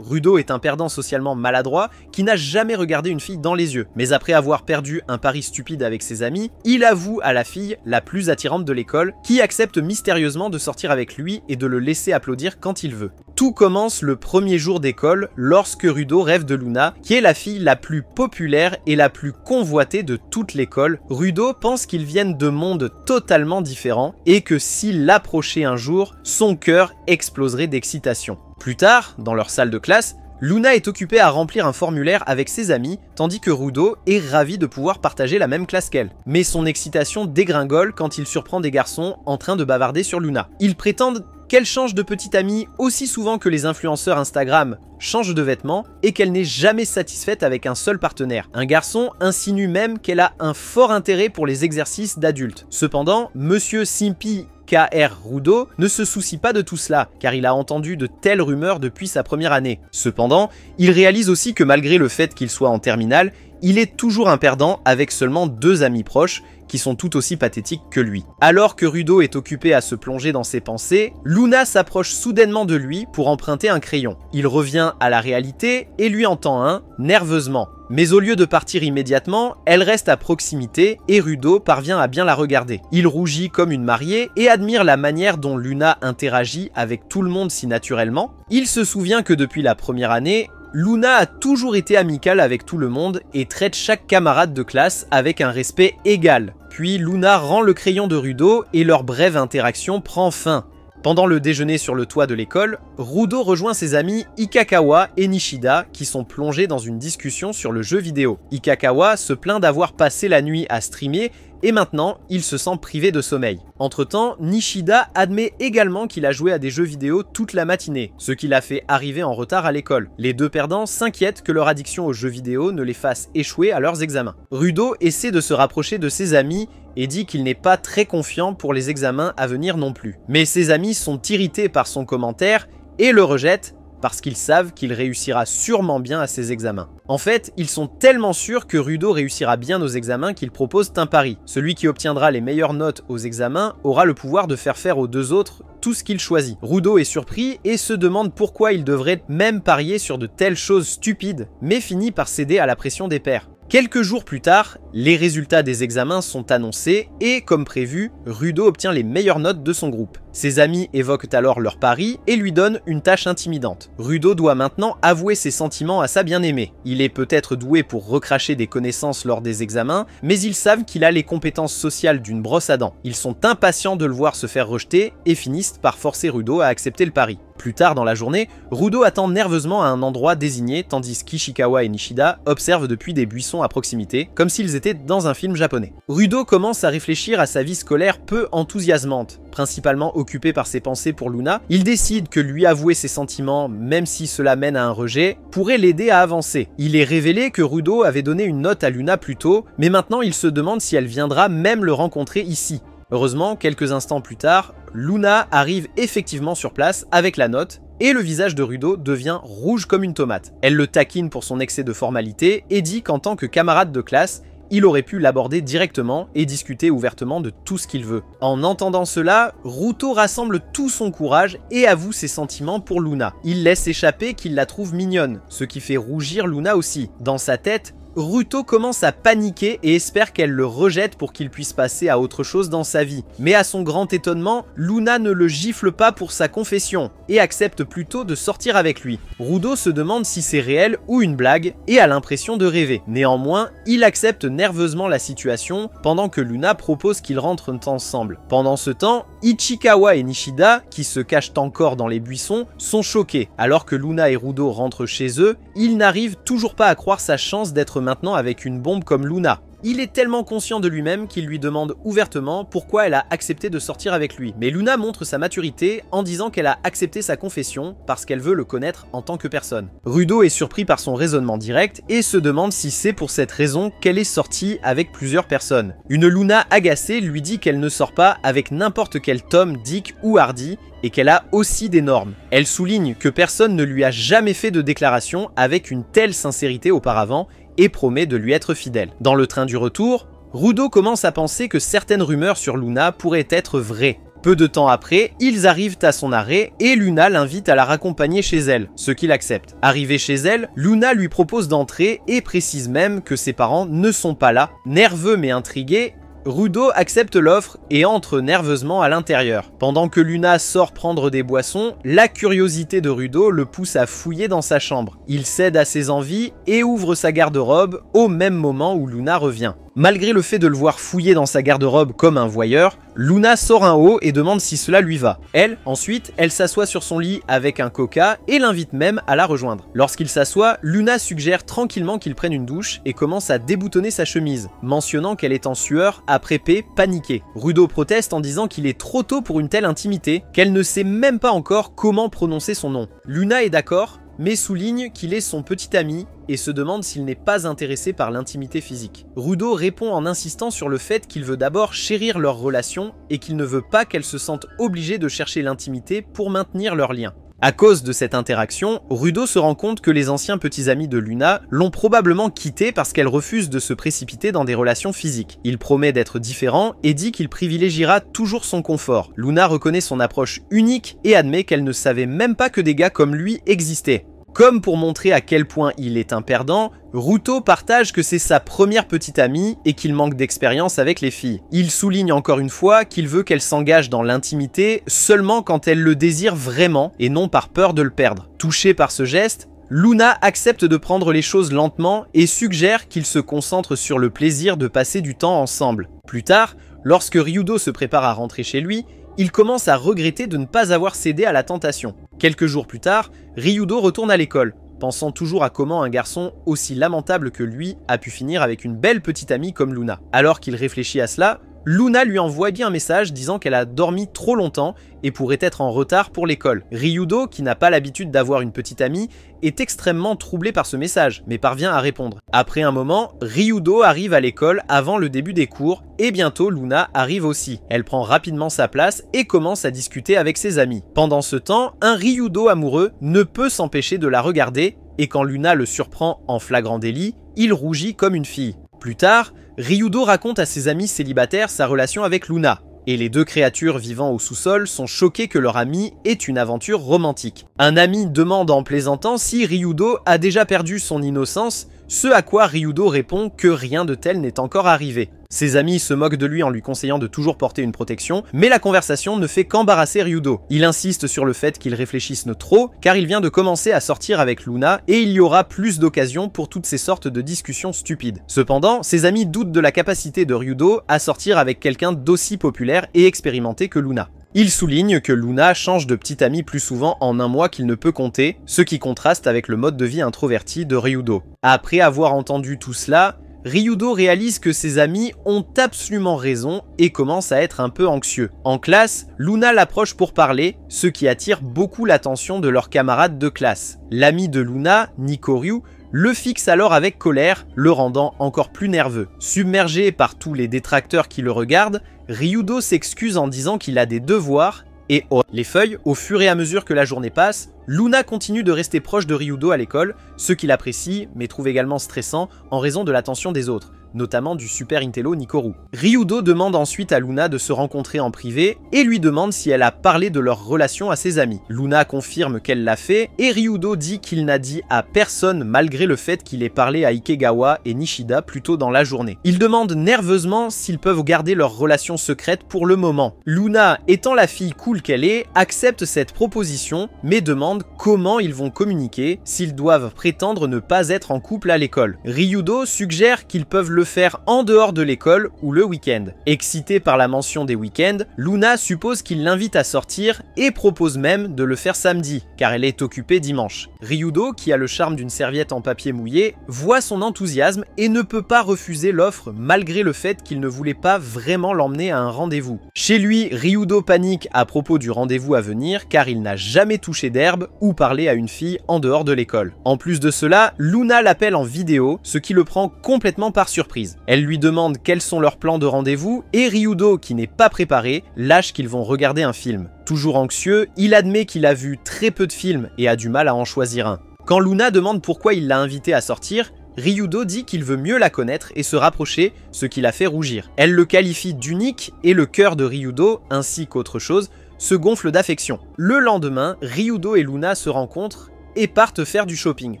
Rudo est un perdant socialement maladroit qui n'a jamais regardé une fille dans les yeux. Mais après avoir perdu un pari stupide avec ses amis, il avoue à la fille la plus attirante de l'école, qui accepte mystérieusement de sortir avec lui et de le laisser applaudir quand il veut. Tout commence le premier jour d'école lorsque Rudo rêve de Luna, qui est la fille la plus populaire et la plus convoitée de toute l'école. Rudo pense qu'ils viennent de mondes totalement différents et que s'il l'approchait un jour, son cœur exploserait d'excitation. Plus tard, dans leur salle de classe, Luna est occupée à remplir un formulaire avec ses amis, tandis que Rudo est ravi de pouvoir partager la même classe qu'elle. Mais son excitation dégringole quand il surprend des garçons en train de bavarder sur Luna. Ils prétendent qu'elle change de petite amie aussi souvent que les influenceurs Instagram changent de vêtements et qu'elle n'est jamais satisfaite avec un seul partenaire. Un garçon insinue même qu'elle a un fort intérêt pour les exercices d'adultes. Cependant, Monsieur Simpy K.R. Rudo ne se soucie pas de tout cela, car il a entendu de telles rumeurs depuis sa première année. Cependant, il réalise aussi que malgré le fait qu'il soit en terminale, il est toujours un perdant avec seulement 2 amis proches qui sont tout aussi pathétiques que lui. Alors que Rudo est occupé à se plonger dans ses pensées, Luna s'approche soudainement de lui pour emprunter un crayon. Il revient à la réalité et lui en tend un, nerveusement. Mais au lieu de partir immédiatement, elle reste à proximité et Rudo parvient à bien la regarder. Il rougit comme une mariée et admire la manière dont Luna interagit avec tout le monde si naturellement. Il se souvient que depuis la première année, Luna a toujours été amicale avec tout le monde et traite chaque camarade de classe avec un respect égal. Puis Luna rend le crayon de Rudo et leur brève interaction prend fin. Pendant le déjeuner sur le toit de l'école, Rudo rejoint ses amis Ikakawa et Nishida qui sont plongés dans une discussion sur le jeu vidéo. Ikakawa se plaint d'avoir passé la nuit à streamer et maintenant, il se sent privé de sommeil. Entre-temps, Nishida admet également qu'il a joué à des jeux vidéo toute la matinée, ce qui l'a fait arriver en retard à l'école. Les 2 perdants s'inquiètent que leur addiction aux jeux vidéo ne les fasse échouer à leurs examens. Rudo essaie de se rapprocher de ses amis et dit qu'il n'est pas très confiant pour les examens à venir non plus. Mais ses amis sont irrités par son commentaire et le rejettent parce qu'ils savent qu'il réussira sûrement bien à ses examens. En fait, ils sont tellement sûrs que Rudo réussira bien aux examens qu'ils proposent un pari. Celui qui obtiendra les meilleures notes aux examens aura le pouvoir de faire aux 2 autres tout ce qu'il choisit. Rudo est surpris et se demande pourquoi il devrait même parier sur de telles choses stupides, mais finit par céder à la pression des pairs. Quelques jours plus tard, les résultats des examens sont annoncés et, comme prévu, Rudo obtient les meilleures notes de son groupe. Ses amis évoquent alors leur pari et lui donnent une tâche intimidante. Rudo doit maintenant avouer ses sentiments à sa bien-aimée. Il est peut-être doué pour recracher des connaissances lors des examens, mais ils savent qu'il a les compétences sociales d'une brosse à dents. Ils sont impatients de le voir se faire rejeter et finissent par forcer Rudo à accepter le pari. Plus tard dans la journée, Rudo attend nerveusement à un endroit désigné tandis qu'Ishikawa et Nishida observent depuis des buissons à proximité, comme s'ils étaient dans un film japonais. Rudo commence à réfléchir à sa vie scolaire peu enthousiasmante. Principalement occupé par ses pensées pour Luna, il décide que lui avouer ses sentiments, même si cela mène à un rejet, pourrait l'aider à avancer. Il est révélé que Rudo avait donné une note à Luna plus tôt, mais maintenant il se demande si elle viendra même le rencontrer ici. Heureusement, quelques instants plus tard, Luna arrive effectivement sur place avec la note, et le visage de Rudo devient rouge comme une tomate. Elle le taquine pour son excès de formalité et dit qu'en tant que camarade de classe, il aurait pu l'aborder directement et discuter ouvertement de tout ce qu'il veut. En entendant cela, Ruto rassemble tout son courage et avoue ses sentiments pour Luna. Il laisse échapper qu'il la trouve mignonne, ce qui fait rougir Luna aussi. Dans sa tête, Ruto commence à paniquer et espère qu'elle le rejette pour qu'il puisse passer à autre chose dans sa vie. Mais à son grand étonnement, Luna ne le gifle pas pour sa confession et accepte plutôt de sortir avec lui. Rudo se demande si c'est réel ou une blague et a l'impression de rêver. Néanmoins, il accepte nerveusement la situation pendant que Luna propose qu'ils rentrent ensemble. Pendant ce temps, Ichikawa et Nishida, qui se cachent encore dans les buissons, sont choqués. Alors que Luna et Rudo rentrent chez eux, ils n'arrivent toujours pas à croire sa chance d'être maintenant avec une bombe comme Luna. Il est tellement conscient de lui-même qu'il lui demande ouvertement pourquoi elle a accepté de sortir avec lui. Mais Luna montre sa maturité en disant qu'elle a accepté sa confession parce qu'elle veut le connaître en tant que personne. Rudo est surpris par son raisonnement direct et se demande si c'est pour cette raison qu'elle est sortie avec plusieurs personnes. Une Luna agacée lui dit qu'elle ne sort pas avec n'importe quel Tom, Dick ou Hardy et qu'elle a aussi des normes. Elle souligne que personne ne lui a jamais fait de déclaration avec une telle sincérité auparavant et promet de lui être fidèle. Dans le train du retour, Rudo commence à penser que certaines rumeurs sur Luna pourraient être vraies. Peu de temps après, ils arrivent à son arrêt et Luna l'invite à la raccompagner chez elle, ce qu'il accepte. Arrivée chez elle, Luna lui propose d'entrer et précise même que ses parents ne sont pas là. Nerveux mais intrigué, Rudo accepte l'offre et entre nerveusement à l'intérieur. Pendant que Luna sort prendre des boissons, la curiosité de Rudo le pousse à fouiller dans sa chambre. Il cède à ses envies et ouvre sa garde-robe au même moment où Luna revient. Malgré le fait de le voir fouiller dans sa garde-robe comme un voyeur, Luna sort un haut et demande si cela lui va. Ensuite, elle s'assoit sur son lit avec un coca et l'invite même à la rejoindre. Lorsqu'il s'assoit, Luna suggère tranquillement qu'il prenne une douche et commence à déboutonner sa chemise, mentionnant qu'elle est en sueur après P paniqué. Rudo proteste en disant qu'il est trop tôt pour une telle intimité, qu'elle ne sait même pas encore comment prononcer son nom. Luna est d'accord, mais souligne qu'il est son petit ami et se demande s'il n'est pas intéressé par l'intimité physique. Rudo répond en insistant sur le fait qu'il veut d'abord chérir leur relation et qu'il ne veut pas qu'elle se sente obligée de chercher l'intimité pour maintenir leur lien. À cause de cette interaction, Rudo se rend compte que les anciens petits amis de Luna l'ont probablement quittée parce qu'elle refuse de se précipiter dans des relations physiques. Il promet d'être différent et dit qu'il privilégiera toujours son confort. Luna reconnaît son approche unique et admet qu'elle ne savait même pas que des gars comme lui existaient. Comme pour montrer à quel point il est un perdant, Ruto partage que c'est sa première petite amie et qu'il manque d'expérience avec les filles. Il souligne encore une fois qu'il veut qu'elle s'engage dans l'intimité seulement quand elle le désire vraiment et non par peur de le perdre. Touchée par ce geste, Luna accepte de prendre les choses lentement et suggère qu'ils se concentrent sur le plaisir de passer du temps ensemble. Plus tard, lorsque Ryudo se prépare à rentrer chez lui, il commence à regretter de ne pas avoir cédé à la tentation. Quelques jours plus tard, Ryudo retourne à l'école, pensant toujours à comment un garçon aussi lamentable que lui a pu finir avec une belle petite amie comme Luna. Alors qu'il réfléchit à cela, Luna lui envoie bien un message disant qu'elle a dormi trop longtemps et pourrait être en retard pour l'école. Ryudo, qui n'a pas l'habitude d'avoir une petite amie, est extrêmement troublé par ce message, mais parvient à répondre. Après un moment, Ryudo arrive à l'école avant le début des cours, et bientôt Luna arrive aussi. Elle prend rapidement sa place et commence à discuter avec ses amis. Pendant ce temps, un Ryudo amoureux ne peut s'empêcher de la regarder, et quand Luna le surprend en flagrant délit, il rougit comme une fille. Plus tard, Ryudo raconte à ses amis célibataires sa relation avec Luna, et les deux créatures vivant au sous-sol sont choquées que leur ami ait une aventure romantique. Un ami demande en plaisantant si Ryudo a déjà perdu son innocence, ce à quoi Ryudo répond que rien de tel n'est encore arrivé. Ses amis se moquent de lui en lui conseillant de toujours porter une protection, mais la conversation ne fait qu'embarrasser Ryudo. Il insiste sur le fait qu'il réfléchisse trop, car il vient de commencer à sortir avec Luna, et il y aura plus d'occasions pour toutes ces sortes de discussions stupides. Cependant, ses amis doutent de la capacité de Ryudo à sortir avec quelqu'un d'aussi populaire et expérimenté que Luna. Il souligne que Luna change de petite amie plus souvent en un mois qu'il ne peut compter, ce qui contraste avec le mode de vie introverti de Ryudo. Après avoir entendu tout cela, Ryudo réalise que ses amis ont absolument raison et commence à être un peu anxieux. En classe, Luna l'approche pour parler, ce qui attire beaucoup l'attention de leurs camarades de classe. L'ami de Luna, Nikoryu, le fixe alors avec colère, le rendant encore plus nerveux. Submergé par tous les détracteurs qui le regardent, Ryudo s'excuse en disant qu'il a des devoirs et les feuilles. Au fur et à mesure que la journée passe, Luna continue de rester proche de Ryudo à l'école, ce qu'il apprécie mais trouve également stressant en raison de l'attention des autres, notamment du super intello Nikoru. Ryudo demande ensuite à Luna de se rencontrer en privé et lui demande si elle a parlé de leur relation à ses amis. Luna confirme qu'elle l'a fait et Ryudo dit qu'il n'a dit à personne malgré le fait qu'il ait parlé à Ikegawa et Nishida plus tôt dans la journée. Il demande nerveusement s'ils peuvent garder leur relation secrète pour le moment. Luna, étant la fille cool qu'elle est, accepte cette proposition mais demande comment ils vont communiquer s'ils doivent prétendre ne pas être en couple à l'école. Ryudo suggère qu'ils peuvent le faire en dehors de l'école ou le week-end. Excitée par la mention des week-ends, Luna suppose qu'il l'invite à sortir et propose même de le faire samedi, car elle est occupée dimanche. Ryudo, qui a le charme d'une serviette en papier mouillé, voit son enthousiasme et ne peut pas refuser l'offre malgré le fait qu'il ne voulait pas vraiment l'emmener à un rendez-vous. Chez lui, Ryudo panique à propos du rendez-vous à venir car il n'a jamais touché d'herbe ou parlé à une fille en dehors de l'école. En plus de cela, Luna l'appelle en vidéo, ce qui le prend complètement par surprise. Elle lui demande quels sont leurs plans de rendez-vous et Ryudo, qui n'est pas préparé, lâche qu'ils vont regarder un film. Toujours anxieux, il admet qu'il a vu très peu de films et a du mal à en choisir un. Quand Luna demande pourquoi il l'a invité à sortir, Ryudo dit qu'il veut mieux la connaître et se rapprocher, ce qui la fait rougir. Elle le qualifie d'unique et le cœur de Ryudo, ainsi qu'autre chose, se gonfle d'affection. Le lendemain, Ryudo et Luna se rencontrent et partent faire du shopping.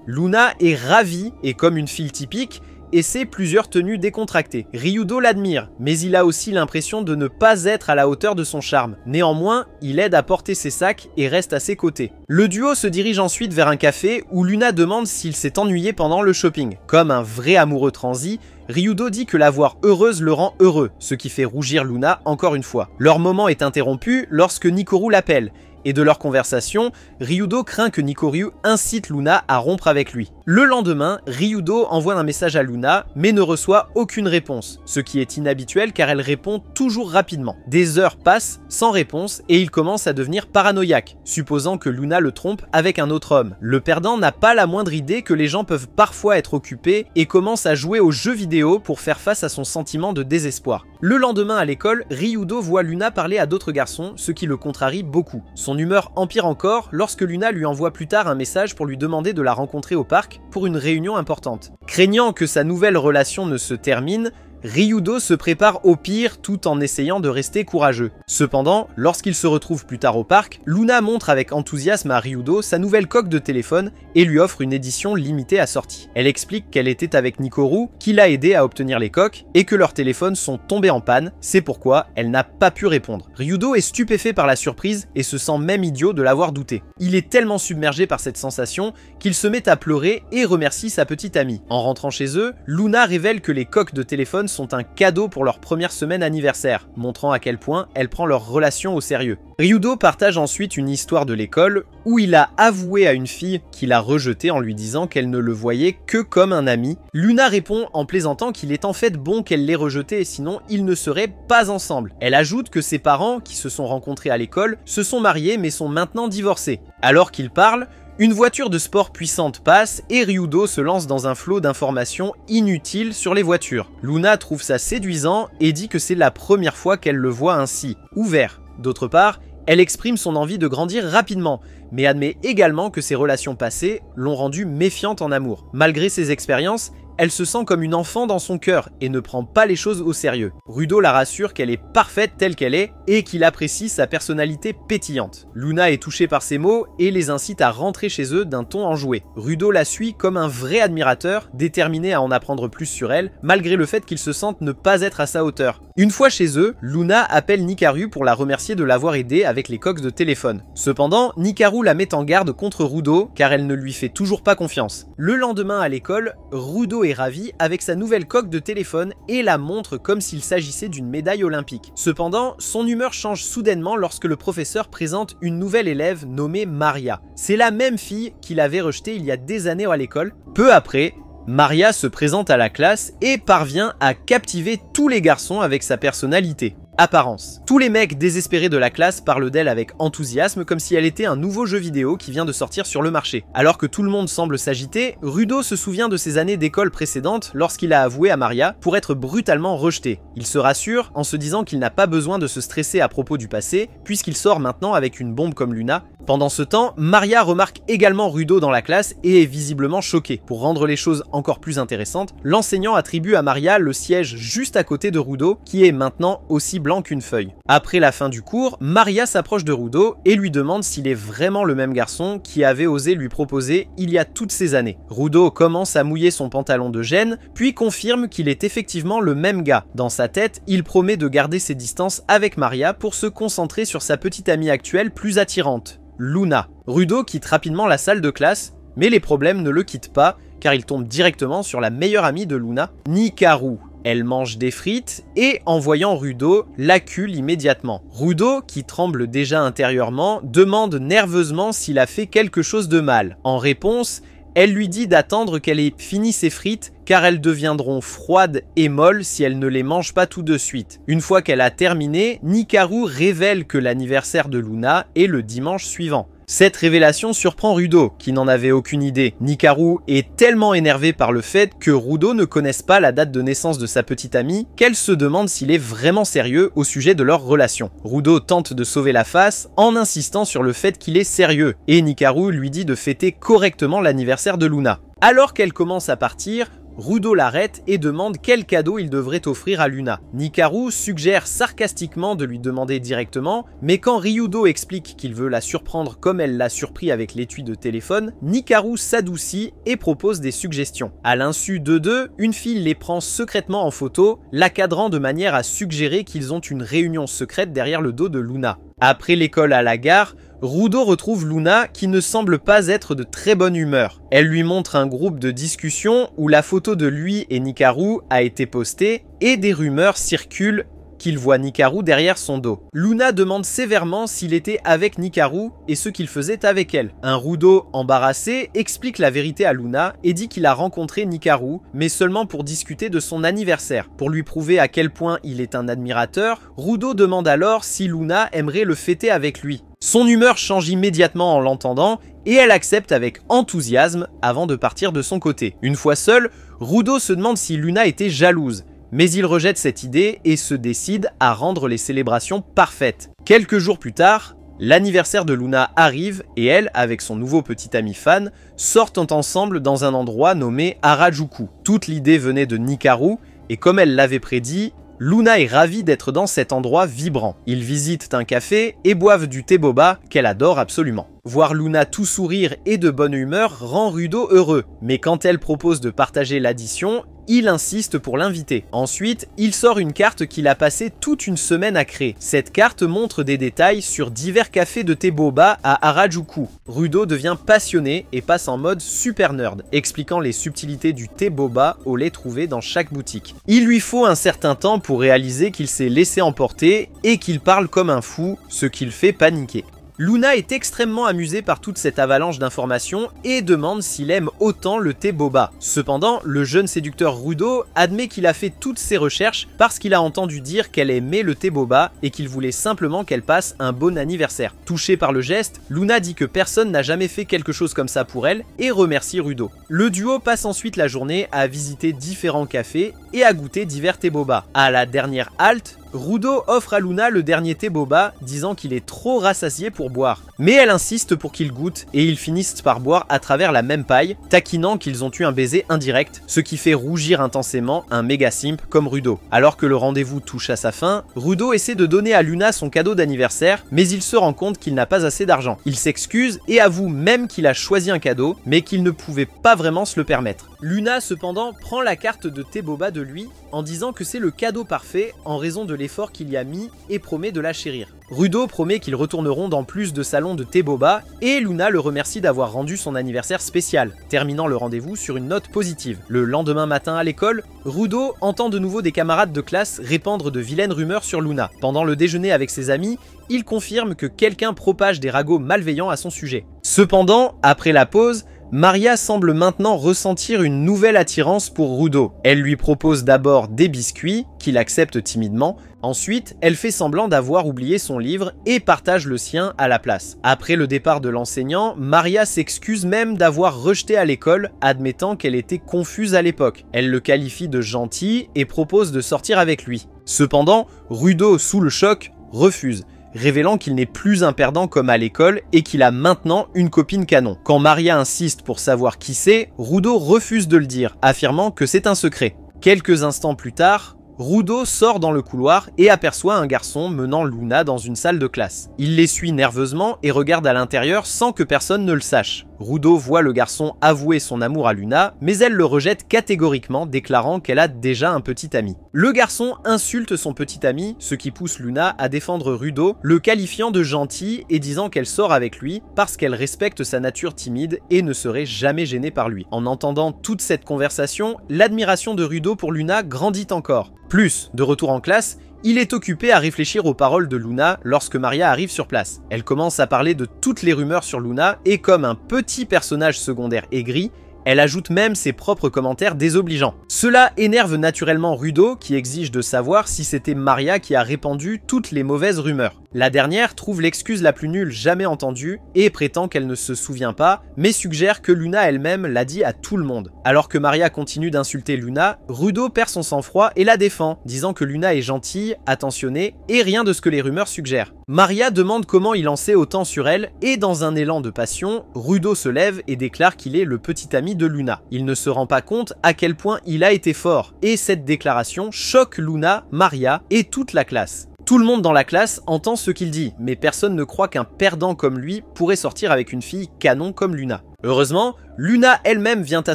Luna est ravie et comme une fille typique, essaie plusieurs tenues décontractées. Ryudo l'admire, mais il a aussi l'impression de ne pas être à la hauteur de son charme. Néanmoins, il aide à porter ses sacs et reste à ses côtés. Le duo se dirige ensuite vers un café où Luna demande s'il s'est ennuyé pendant le shopping. Comme un vrai amoureux transi, Ryudo dit que la voir heureuse le rend heureux, ce qui fait rougir Luna encore une fois. Leur moment est interrompu lorsque Nikoru l'appelle, et de leur conversation, Ryudo craint que Nikoryu incite Luna à rompre avec lui. Le lendemain, Ryudo envoie un message à Luna, mais ne reçoit aucune réponse, ce qui est inhabituel car elle répond toujours rapidement. Des heures passent sans réponse et il commence à devenir paranoïaque, supposant que Luna le trompe avec un autre homme. Le perdant n'a pas la moindre idée que les gens peuvent parfois être occupés et commence à jouer aux jeux vidéo pour faire face à son sentiment de désespoir. Le lendemain à l'école, Ryudo voit Luna parler à d'autres garçons, ce qui le contrarie beaucoup. Son humeur empire encore lorsque Luna lui envoie plus tard un message pour lui demander de la rencontrer au parc pour une réunion importante. Craignant que sa nouvelle relation ne se termine, Ryudo se prépare au pire tout en essayant de rester courageux. Cependant, lorsqu'ils se retrouvent plus tard au parc, Luna montre avec enthousiasme à Ryudo sa nouvelle coque de téléphone et lui offre une édition limitée à sortie. Elle explique qu'elle était avec Nikoru, qui l'a aidé à obtenir les coques et que leurs téléphones sont tombés en panne, c'est pourquoi elle n'a pas pu répondre. Ryudo est stupéfait par la surprise et se sent même idiot de l'avoir douté. Il est tellement submergé par cette sensation qu'il se met à pleurer et remercie sa petite amie. En rentrant chez eux, Luna révèle que les coques de téléphone sont un cadeau pour leur première semaine anniversaire, montrant à quel point elle prend leur relation au sérieux. Ryudo partage ensuite une histoire de l'école où il a avoué à une fille qu'il a rejetée en lui disant qu'elle ne le voyait que comme un ami. Luna répond en plaisantant qu'il est en fait bon qu'elle l'ait rejeté, sinon ils ne seraient pas ensemble. Elle ajoute que ses parents, qui se sont rencontrés à l'école, se sont mariés mais sont maintenant divorcés. Alors qu'ils parlent, une voiture de sport puissante passe et Ryudo se lance dans un flot d'informations inutiles sur les voitures. Luna trouve ça séduisant et dit que c'est la première fois qu'elle le voit ainsi, ouvert. D'autre part, elle exprime son envie de grandir rapidement, mais admet également que ses relations passées l'ont rendue méfiante en amour. Malgré ses expériences, elle se sent comme une enfant dans son cœur et ne prend pas les choses au sérieux. Ryudo la rassure qu'elle est parfaite telle qu'elle est et qu'il apprécie sa personnalité pétillante. Luna est touchée par ces mots et les incite à rentrer chez eux d'un ton enjoué. Ryudo la suit comme un vrai admirateur, déterminé à en apprendre plus sur elle, malgré le fait qu'il se sente ne pas être à sa hauteur. Une fois chez eux, Luna appelle Nikaru pour la remercier de l'avoir aidée avec les coques de téléphone. Cependant, Nikaru la met en garde contre Ryudo car elle ne lui fait toujours pas confiance. Le lendemain à l'école, Ryudo est ravi avec sa nouvelle coque de téléphone et la montre comme s'il s'agissait d'une médaille olympique. Cependant, son humeur change soudainement lorsque le professeur présente une nouvelle élève nommée Maria. C'est la même fille qu'il avait rejetée il y a des années à l'école. Peu après, Maria se présente à la classe et parvient à captiver tous les garçons avec sa personnalité. Apparence. Tous les mecs désespérés de la classe parlent d'elle avec enthousiasme comme si elle était un nouveau jeu vidéo qui vient de sortir sur le marché. Alors que tout le monde semble s'agiter, Ryudo se souvient de ses années d'école précédentes lorsqu'il a avoué à Maria pour être brutalement rejeté. Il se rassure en se disant qu'il n'a pas besoin de se stresser à propos du passé puisqu'il sort maintenant avec une bombe comme Luna. Pendant ce temps, Maria remarque également Ryudo dans la classe et est visiblement choquée. Pour rendre les choses encore plus intéressantes, l'enseignant attribue à Maria le siège juste à côté de Ryudo qui est maintenant aussi blanc qu'une feuille. Après la fin du cours, Maria s'approche de Ryudo et lui demande s'il est vraiment le même garçon qui avait osé lui proposer il y a toutes ces années. Ryudo commence à mouiller son pantalon de gêne, puis confirme qu'il est effectivement le même gars. Dans sa tête, il promet de garder ses distances avec Maria pour se concentrer sur sa petite amie actuelle plus attirante, Luna. Ryudo quitte rapidement la salle de classe, mais les problèmes ne le quittent pas car il tombe directement sur la meilleure amie de Luna, Nikaru. Elle mange des frites et, en voyant Ryudo, l'accule immédiatement. Ryudo, qui tremble déjà intérieurement, demande nerveusement s'il a fait quelque chose de mal. En réponse, elle lui dit d'attendre qu'elle ait fini ses frites car elles deviendront froides et molles si elle ne les mange pas tout de suite. Une fois qu'elle a terminé, Nikaru révèle que l'anniversaire de Luna est le dimanche suivant. Cette révélation surprend Ryudo, qui n'en avait aucune idée. Nikaru est tellement énervée par le fait que Ryudo ne connaisse pas la date de naissance de sa petite amie qu'elle se demande s'il est vraiment sérieux au sujet de leur relation. Ryudo tente de sauver la face en insistant sur le fait qu'il est sérieux, et Nikaru lui dit de fêter correctement l'anniversaire de Luna. Alors qu'elle commence à partir, Rudo l'arrête et demande quel cadeau il devrait offrir à Luna. Nikaru suggère sarcastiquement de lui demander directement, mais quand Ryudo explique qu'il veut la surprendre comme elle l'a surpris avec l'étui de téléphone, Nikaru s'adoucit et propose des suggestions. À l'insu d'eux deux, une fille les prend secrètement en photo, la cadrant de manière à suggérer qu'ils ont une réunion secrète derrière le dos de Luna. Après l'école à la gare, Rudo retrouve Luna qui ne semble pas être de très bonne humeur. Elle lui montre un groupe de discussion où la photo de lui et Nikaru a été postée et des rumeurs circulent qu'il voit Nikaru derrière son dos. Luna demande sévèrement s'il était avec Nikaru et ce qu'il faisait avec elle. Un Rudo embarrassé explique la vérité à Luna et dit qu'il a rencontré Nikaru, mais seulement pour discuter de son anniversaire. Pour lui prouver à quel point il est un admirateur, Rudo demande alors si Luna aimerait le fêter avec lui. Son humeur change immédiatement en l'entendant et elle accepte avec enthousiasme avant de partir de son côté. Une fois seul, Rudo se demande si Luna était jalouse. Mais il rejette cette idée et se décide à rendre les célébrations parfaites. Quelques jours plus tard, l'anniversaire de Luna arrive et elle, avec son nouveau petit ami fan, sortent ensemble dans un endroit nommé Harajuku. Toute l'idée venait de Nikaru et comme elle l'avait prédit, Luna est ravie d'être dans cet endroit vibrant. Ils visitent un café et boivent du thé boba qu'elle adore absolument. Voir Luna tout sourire et de bonne humeur rend Rudo heureux, mais quand elle propose de partager l'addition, il insiste pour l'inviter. Ensuite, il sort une carte qu'il a passé toute une semaine à créer. Cette carte montre des détails sur divers cafés de thé boba à Harajuku. Rudo devient passionné et passe en mode super nerd, expliquant les subtilités du thé boba au lait trouvé dans chaque boutique. Il lui faut un certain temps pour réaliser qu'il s'est laissé emporter et qu'il parle comme un fou, ce qui le fait paniquer. Luna est extrêmement amusée par toute cette avalanche d'informations et demande s'il aime autant le thé boba. Cependant, le jeune séducteur Rudo admet qu'il a fait toutes ses recherches parce qu'il a entendu dire qu'elle aimait le thé boba et qu'il voulait simplement qu'elle passe un bon anniversaire. Touchée par le geste, Luna dit que personne n'a jamais fait quelque chose comme ça pour elle et remercie Rudo. Le duo passe ensuite la journée à visiter différents cafés et à goûter divers thé boba. À la dernière halte, Rudo offre à Luna le dernier thé boba, disant qu'il est trop rassasié pour boire. Mais elle insiste pour qu'il goûte et ils finissent par boire à travers la même paille, taquinant qu'ils ont eu un baiser indirect, ce qui fait rougir intensément un méga simp comme Rudo. Alors que le rendez-vous touche à sa fin, Rudo essaie de donner à Luna son cadeau d'anniversaire, mais il se rend compte qu'il n'a pas assez d'argent. Il s'excuse et avoue même qu'il a choisi un cadeau, mais qu'il ne pouvait pas vraiment se le permettre. Luna cependant prend la carte de thé boba de lui en disant que c'est le cadeau parfait en raison de l'effort qu'il y a mis et promet de la chérir. Rudo promet qu'ils retourneront dans plus de salons de thé boba et Luna le remercie d'avoir rendu son anniversaire spécial, terminant le rendez-vous sur une note positive. Le lendemain matin à l'école, Rudo entend de nouveau des camarades de classe répandre de vilaines rumeurs sur Luna. Pendant le déjeuner avec ses amis, il confirme que quelqu'un propage des ragots malveillants à son sujet. Cependant, après la pause, Maria semble maintenant ressentir une nouvelle attirance pour Rudo. Elle lui propose d'abord des biscuits, qu'il accepte timidement. Ensuite, elle fait semblant d'avoir oublié son livre et partage le sien à la place. Après le départ de l'enseignant, Maria s'excuse même d'avoir rejeté à l'école, admettant qu'elle était confuse à l'époque. Elle le qualifie de gentil et propose de sortir avec lui. Cependant, Rudo, sous le choc, refuse, révélant qu'il n'est plus un perdant comme à l'école et qu'il a maintenant une copine canon. Quand Maria insiste pour savoir qui c'est, Rudo refuse de le dire, affirmant que c'est un secret. Quelques instants plus tard, Rudo sort dans le couloir et aperçoit un garçon menant Luna dans une salle de classe. Il les suit nerveusement et regarde à l'intérieur sans que personne ne le sache. Rudo voit le garçon avouer son amour à Luna, mais elle le rejette catégoriquement, déclarant qu'elle a déjà un petit ami. Le garçon insulte son petit ami, ce qui pousse Luna à défendre Rudo, le qualifiant de gentil et disant qu'elle sort avec lui parce qu'elle respecte sa nature timide et ne serait jamais gênée par lui. En entendant toute cette conversation, l'admiration de Rudo pour Luna grandit encore. Plus, de retour en classe, il est occupé à réfléchir aux paroles de Luna lorsque Maria arrive sur place. Elle commence à parler de toutes les rumeurs sur Luna et comme un petit personnage secondaire aigri, elle ajoute même ses propres commentaires désobligeants. Cela énerve naturellement Rudo qui exige de savoir si c'était Maria qui a répandu toutes les mauvaises rumeurs. La dernière trouve l'excuse la plus nulle jamais entendue et prétend qu'elle ne se souvient pas, mais suggère que Luna elle-même l'a dit à tout le monde. Alors que Maria continue d'insulter Luna, Rudo perd son sang-froid et la défend, disant que Luna est gentille, attentionnée et rien de ce que les rumeurs suggèrent. Maria demande comment il en sait autant sur elle, et dans un élan de passion, Rudo se lève et déclare qu'il est le petit ami de Luna. Il ne se rend pas compte à quel point il a été fort, et cette déclaration choque Luna, Maria et toute la classe. Tout le monde dans la classe entend ce qu'il dit, mais personne ne croit qu'un perdant comme lui pourrait sortir avec une fille canon comme Luna. Heureusement, Luna elle-même vient à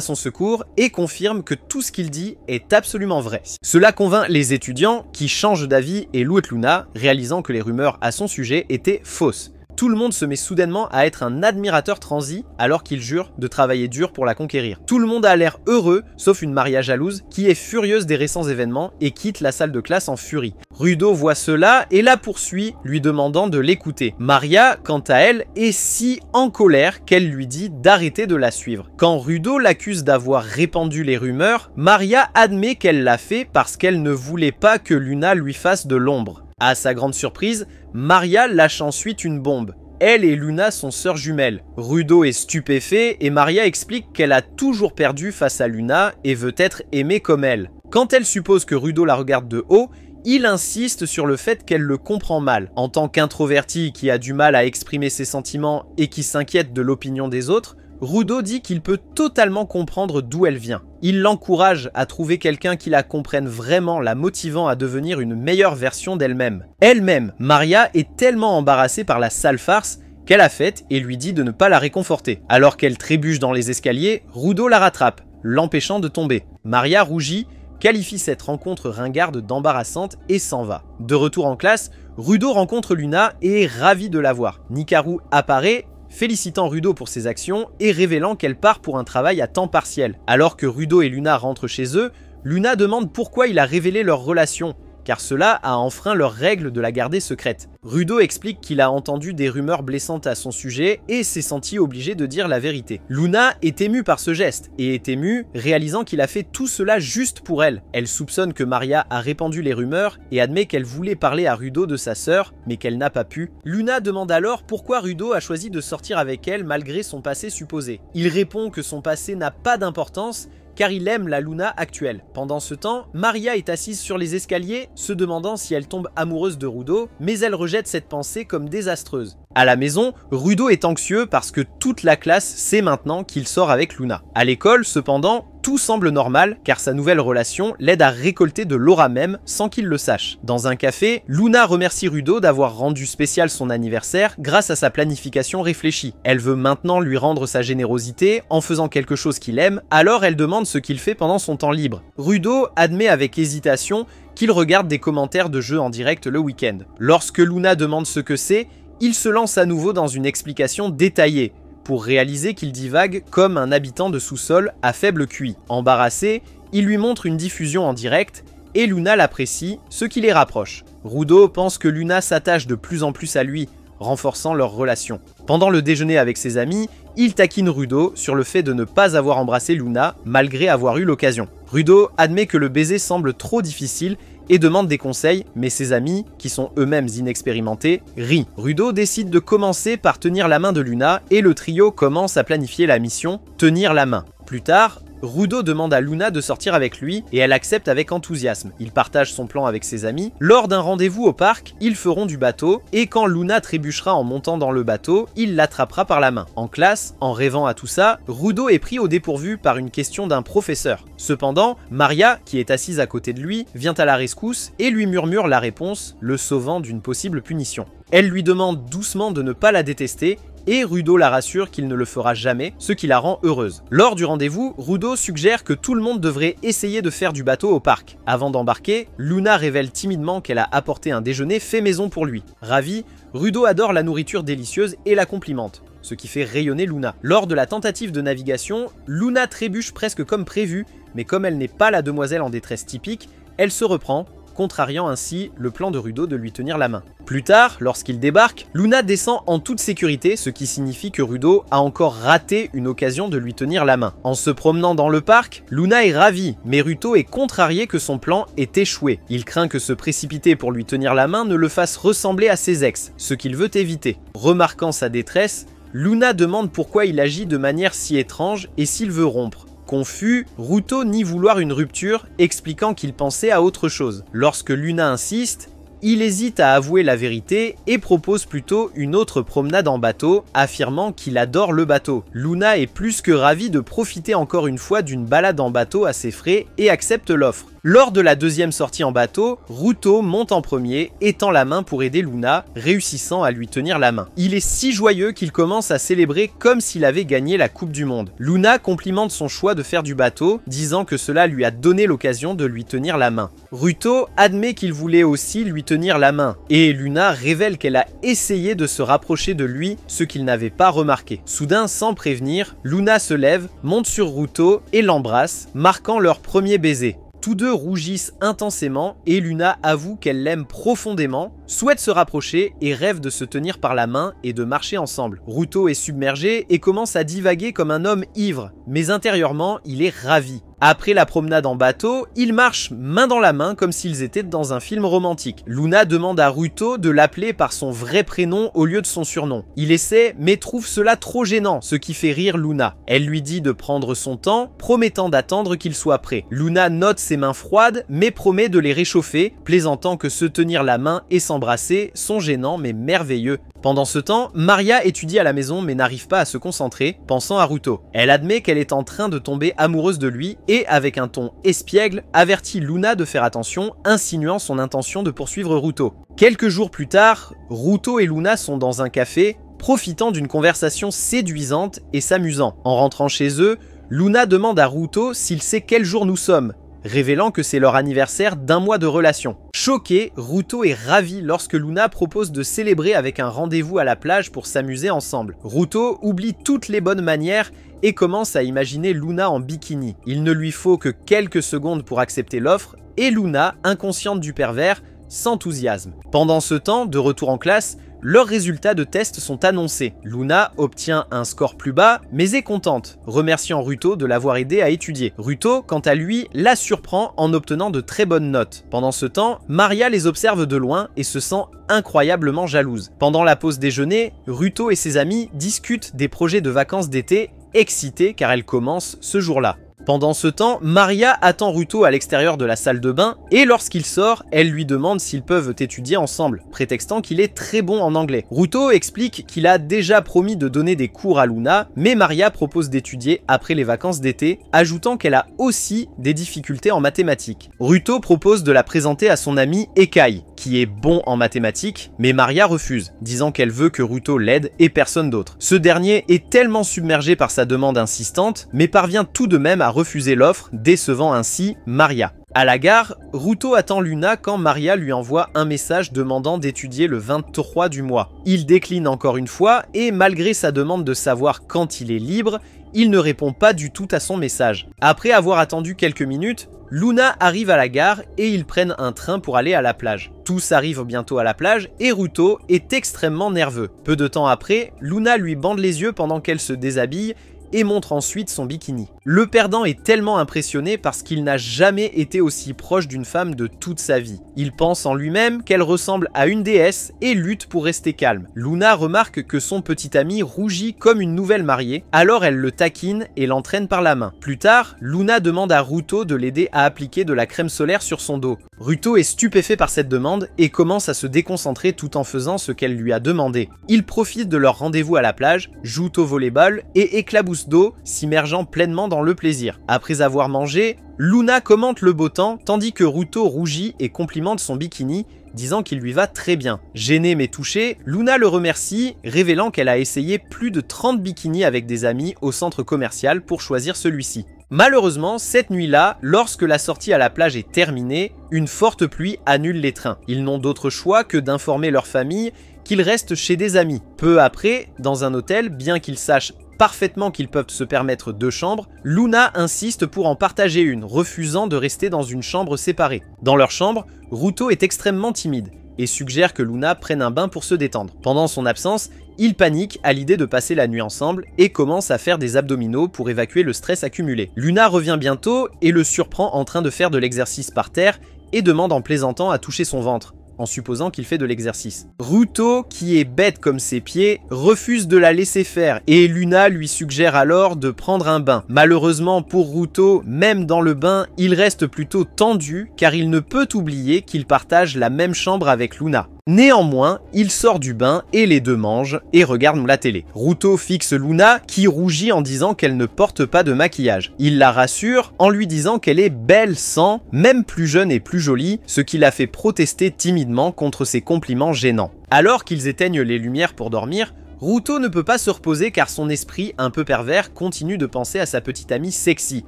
son secours et confirme que tout ce qu'il dit est absolument vrai. Cela convainc les étudiants qui changent d'avis et louent Luna, réalisant que les rumeurs à son sujet étaient fausses. Tout le monde se met soudainement à être un admirateur transi alors qu'il jure de travailler dur pour la conquérir. Tout le monde a l'air heureux, sauf une Maria jalouse qui est furieuse des récents événements et quitte la salle de classe en furie. Rudo voit cela et la poursuit, lui demandant de l'écouter. Maria, quant à elle, est si en colère qu'elle lui dit d'arrêter de la suivre. Quand Rudo l'accuse d'avoir répandu les rumeurs, Maria admet qu'elle l'a fait parce qu'elle ne voulait pas que Luna lui fasse de l'ombre. À sa grande surprise, Maria lâche ensuite une bombe. Elle et Luna sont sœurs jumelles. Rudo est stupéfait et Maria explique qu'elle a toujours perdu face à Luna et veut être aimée comme elle. Quand elle suppose que Rudo la regarde de haut, il insiste sur le fait qu'elle le comprend mal. En tant qu'introverti qui a du mal à exprimer ses sentiments et qui s'inquiète de l'opinion des autres, Rudo dit qu'il peut totalement comprendre d'où elle vient. Il l'encourage à trouver quelqu'un qui la comprenne vraiment, la motivant à devenir une meilleure version d'elle-même. Elle-même, Maria, est tellement embarrassée par la sale farce qu'elle a faite et lui dit de ne pas la réconforter. Alors qu'elle trébuche dans les escaliers, Rudo la rattrape, l'empêchant de tomber. Maria rougit, qualifie cette rencontre ringarde d'embarrassante et s'en va. De retour en classe, Rudo rencontre Luna et est ravi de la voir. Nikaru apparaît, félicitant Rudo pour ses actions et révélant qu'elle part pour un travail à temps partiel. Alors que Rudo et Luna rentrent chez eux, Luna demande pourquoi il a révélé leur relation, car cela a enfreint leurs règles de la garder secrète. Rudo explique qu'il a entendu des rumeurs blessantes à son sujet et s'est senti obligé de dire la vérité. Luna est émue par ce geste et est émue réalisant qu'il a fait tout cela juste pour elle. Elle soupçonne que Maria a répandu les rumeurs et admet qu'elle voulait parler à Rudo de sa sœur, mais qu'elle n'a pas pu. Luna demande alors pourquoi Rudo a choisi de sortir avec elle malgré son passé supposé. Il répond que son passé n'a pas d'importance car il aime la Luna actuelle. Pendant ce temps, Maria est assise sur les escaliers, se demandant si elle tombe amoureuse de Rudo, mais elle rejette cette pensée comme désastreuse. À la maison, Rudo est anxieux parce que toute la classe sait maintenant qu'il sort avec Luna. À l'école, cependant, tout semble normal car sa nouvelle relation l'aide à récolter de l'aura même sans qu'il le sache. Dans un café, Luna remercie Rudo d'avoir rendu spécial son anniversaire grâce à sa planification réfléchie. Elle veut maintenant lui rendre sa générosité en faisant quelque chose qu'il aime, alors elle demande ce qu'il fait pendant son temps libre. Rudo admet avec hésitation qu'il regarde des commentaires de jeux en direct le week-end. Lorsque Luna demande ce que c'est, il se lance à nouveau dans une explication détaillée, pour réaliser qu'il divague comme un habitant de sous-sol à faible QI. Embarrassé, il lui montre une diffusion en direct, et Luna l'apprécie, ce qui les rapproche. Rudo pense que Luna s'attache de plus en plus à lui, renforçant leur relation. Pendant le déjeuner avec ses amis, il taquine Rudo sur le fait de ne pas avoir embrassé Luna, malgré avoir eu l'occasion. Rudo admet que le baiser semble trop difficile, et demande des conseils, mais ses amis, qui sont eux-mêmes inexpérimentés, rient. Rudo décide de commencer par tenir la main de Luna et le trio commence à planifier la mission « Tenir la main ». Plus tard, Rudo demande à Luna de sortir avec lui et elle accepte avec enthousiasme. Il partage son plan avec ses amis. Lors d'un rendez-vous au parc, ils feront du bateau et quand Luna trébuchera en montant dans le bateau, il l'attrapera par la main. En classe, en rêvant à tout ça, Rudo est pris au dépourvu par une question d'un professeur. Cependant, Maria, qui est assise à côté de lui, vient à la rescousse et lui murmure la réponse, le sauvant d'une possible punition. Elle lui demande doucement de ne pas la détester et Rudo la rassure qu'il ne le fera jamais, ce qui la rend heureuse. Lors du rendez-vous, Rudo suggère que tout le monde devrait essayer de faire du bateau au parc. Avant d'embarquer, Luna révèle timidement qu'elle a apporté un déjeuner fait maison pour lui. Ravi, Rudo adore la nourriture délicieuse et la complimente, ce qui fait rayonner Luna. Lors de la tentative de navigation, Luna trébuche presque comme prévu, mais comme elle n'est pas la demoiselle en détresse typique, elle se reprend, contrariant ainsi le plan de Rudo de lui tenir la main. Plus tard, lorsqu'il débarque, Luna descend en toute sécurité, ce qui signifie que Rudo a encore raté une occasion de lui tenir la main. En se promenant dans le parc, Luna est ravie, mais Rudo est contrarié que son plan ait échoué. Il craint que se précipiter pour lui tenir la main ne le fasse ressembler à ses ex, ce qu'il veut éviter. Remarquant sa détresse, Luna demande pourquoi il agit de manière si étrange et s'il veut rompre. Confus, Rudo nie vouloir une rupture, expliquant qu'il pensait à autre chose. Lorsque Luna insiste, il hésite à avouer la vérité et propose plutôt une autre promenade en bateau, affirmant qu'il adore le bateau. Luna est plus que ravie de profiter encore une fois d'une balade en bateau à ses frais et accepte l'offre. Lors de la deuxième sortie en bateau, Ruto monte en premier et tend la main pour aider Luna, réussissant à lui tenir la main. Il est si joyeux qu'il commence à célébrer comme s'il avait gagné la Coupe du Monde. Luna complimente son choix de faire du bateau, disant que cela lui a donné l'occasion de lui tenir la main. Ruto admet qu'il voulait aussi lui tenir la main, et Luna révèle qu'elle a essayé de se rapprocher de lui, ce qu'il n'avait pas remarqué. Soudain, sans prévenir, Luna se lève, monte sur Ruto et l'embrasse, marquant leur premier baiser. Tous deux rougissent intensément et Luna avoue qu'elle l'aime profondément, souhaite se rapprocher et rêve de se tenir par la main et de marcher ensemble. Ruto est submergé et commence à divaguer comme un homme ivre, mais intérieurement, il est ravi. Après la promenade en bateau, ils marchent main dans la main comme s'ils étaient dans un film romantique. Luna demande à Ruto de l'appeler par son vrai prénom au lieu de son surnom. Il essaie, mais trouve cela trop gênant, ce qui fait rire Luna. Elle lui dit de prendre son temps, promettant d'attendre qu'il soit prêt. Luna note ses mains froides, mais promet de les réchauffer, plaisantant que se tenir la main et s'embrasser sont gênants mais merveilleux. Pendant ce temps, Maria étudie à la maison mais n'arrive pas à se concentrer, pensant à Ruto. Elle admet qu'elle est en train de tomber amoureuse de lui et, avec un ton espiègle, avertit Luna de faire attention, insinuant son intention de poursuivre Ruto. Quelques jours plus tard, Ruto et Luna sont dans un café, profitant d'une conversation séduisante et s'amusant. En rentrant chez eux, Luna demande à Ruto s'il sait quel jour nous sommes, révélant que c'est leur anniversaire d'1 mois de relation. Choqué, Ruto est ravi lorsque Luna propose de célébrer avec un rendez-vous à la plage pour s'amuser ensemble. Ruto oublie toutes les bonnes manières et commence à imaginer Luna en bikini. Il ne lui faut que quelques secondes pour accepter l'offre et Luna, inconsciente du pervers, s'enthousiasme. Pendant ce temps, de retour en classe, leurs résultats de test sont annoncés. Luna obtient un score plus bas, mais est contente, remerciant Ruto de l'avoir aidé à étudier. Ruto, quant à lui, la surprend en obtenant de très bonnes notes. Pendant ce temps, Maria les observe de loin et se sent incroyablement jalouse. Pendant la pause déjeuner, Ruto et ses amis discutent des projets de vacances d'été, excités car elles commencent ce jour-là. Pendant ce temps, Maria attend Ruto à l'extérieur de la salle de bain et lorsqu'il sort, elle lui demande s'ils peuvent étudier ensemble, prétextant qu'il est très bon en anglais. Ruto explique qu'il a déjà promis de donner des cours à Luna, mais Maria propose d'étudier après les vacances d'été, ajoutant qu'elle a aussi des difficultés en mathématiques. Ruto propose de la présenter à son ami Ekai, qui est bon en mathématiques, mais Maria refuse, disant qu'elle veut que Ruto l'aide et personne d'autre. Ce dernier est tellement submergé par sa demande insistante, mais parvient tout de même à refuser l'offre, décevant ainsi Maria. À la gare, Ruto attend Luna quand Maria lui envoie un message demandant d'étudier le 23 du mois. Il décline encore une fois et malgré sa demande de savoir quand il est libre, il ne répond pas du tout à son message. Après avoir attendu quelques minutes, Luna arrive à la gare et ils prennent un train pour aller à la plage. Tous arrivent bientôt à la plage et Ruto est extrêmement nerveux. Peu de temps après, Luna lui bande les yeux pendant qu'elle se déshabille et montre ensuite son bikini. Le perdant est tellement impressionné parce qu'il n'a jamais été aussi proche d'une femme de toute sa vie. Il pense en lui-même qu'elle ressemble à une déesse et lutte pour rester calme. Luna remarque que son petit ami rougit comme une nouvelle mariée, alors elle le taquine et l'entraîne par la main. Plus tard, Luna demande à Ruto de l'aider à appliquer de la crème solaire sur son dos. Ruto est stupéfait par cette demande et commence à se déconcentrer tout en faisant ce qu'elle lui a demandé. Il profite de leur rendez-vous à la plage, joue au volleyball et éclabousse d'eau, s'immergeant pleinement dans le plaisir. Après avoir mangé, Luna commente le beau temps, tandis que Ruto rougit et complimente son bikini, disant qu'il lui va très bien. Gênée mais touchée, Luna le remercie, révélant qu'elle a essayé plus de 30 bikinis avec des amis au centre commercial pour choisir celui-ci. Malheureusement, cette nuit-là, lorsque la sortie à la plage est terminée, une forte pluie annule les trains. Ils n'ont d'autre choix que d'informer leur famille qu'ils restent chez des amis. Peu après, dans un hôtel, bien qu'ils sachent parfaitement qu'ils peuvent se permettre 2 chambres, Luna insiste pour en partager une, refusant de rester dans une chambre séparée. Dans leur chambre, Ruto est extrêmement timide et suggère que Luna prenne un bain pour se détendre. Pendant son absence, il panique à l'idée de passer la nuit ensemble et commence à faire des abdominaux pour évacuer le stress accumulé. Luna revient bientôt et le surprend en train de faire de l'exercice par terre et demande en plaisantant à toucher son ventre. en supposant qu'il fait de l'exercice. Ruto, qui est bête comme ses pieds, refuse de la laisser faire et Luna lui suggère alors de prendre un bain. Malheureusement pour Ruto, même dans le bain, il reste plutôt tendu car il ne peut oublier qu'il partage la même chambre avec Luna. Néanmoins, il sort du bain et les deux mangent et regardent la télé. Ruto fixe Luna qui rougit en disant qu'elle ne porte pas de maquillage. Il la rassure en lui disant qu'elle est belle sans, même plus jeune et plus jolie, ce qui la fait protester timidement contre ses compliments gênants. Alors qu'ils éteignent les lumières pour dormir, Ruto ne peut pas se reposer car son esprit, un peu pervers, continue de penser à sa petite amie sexy.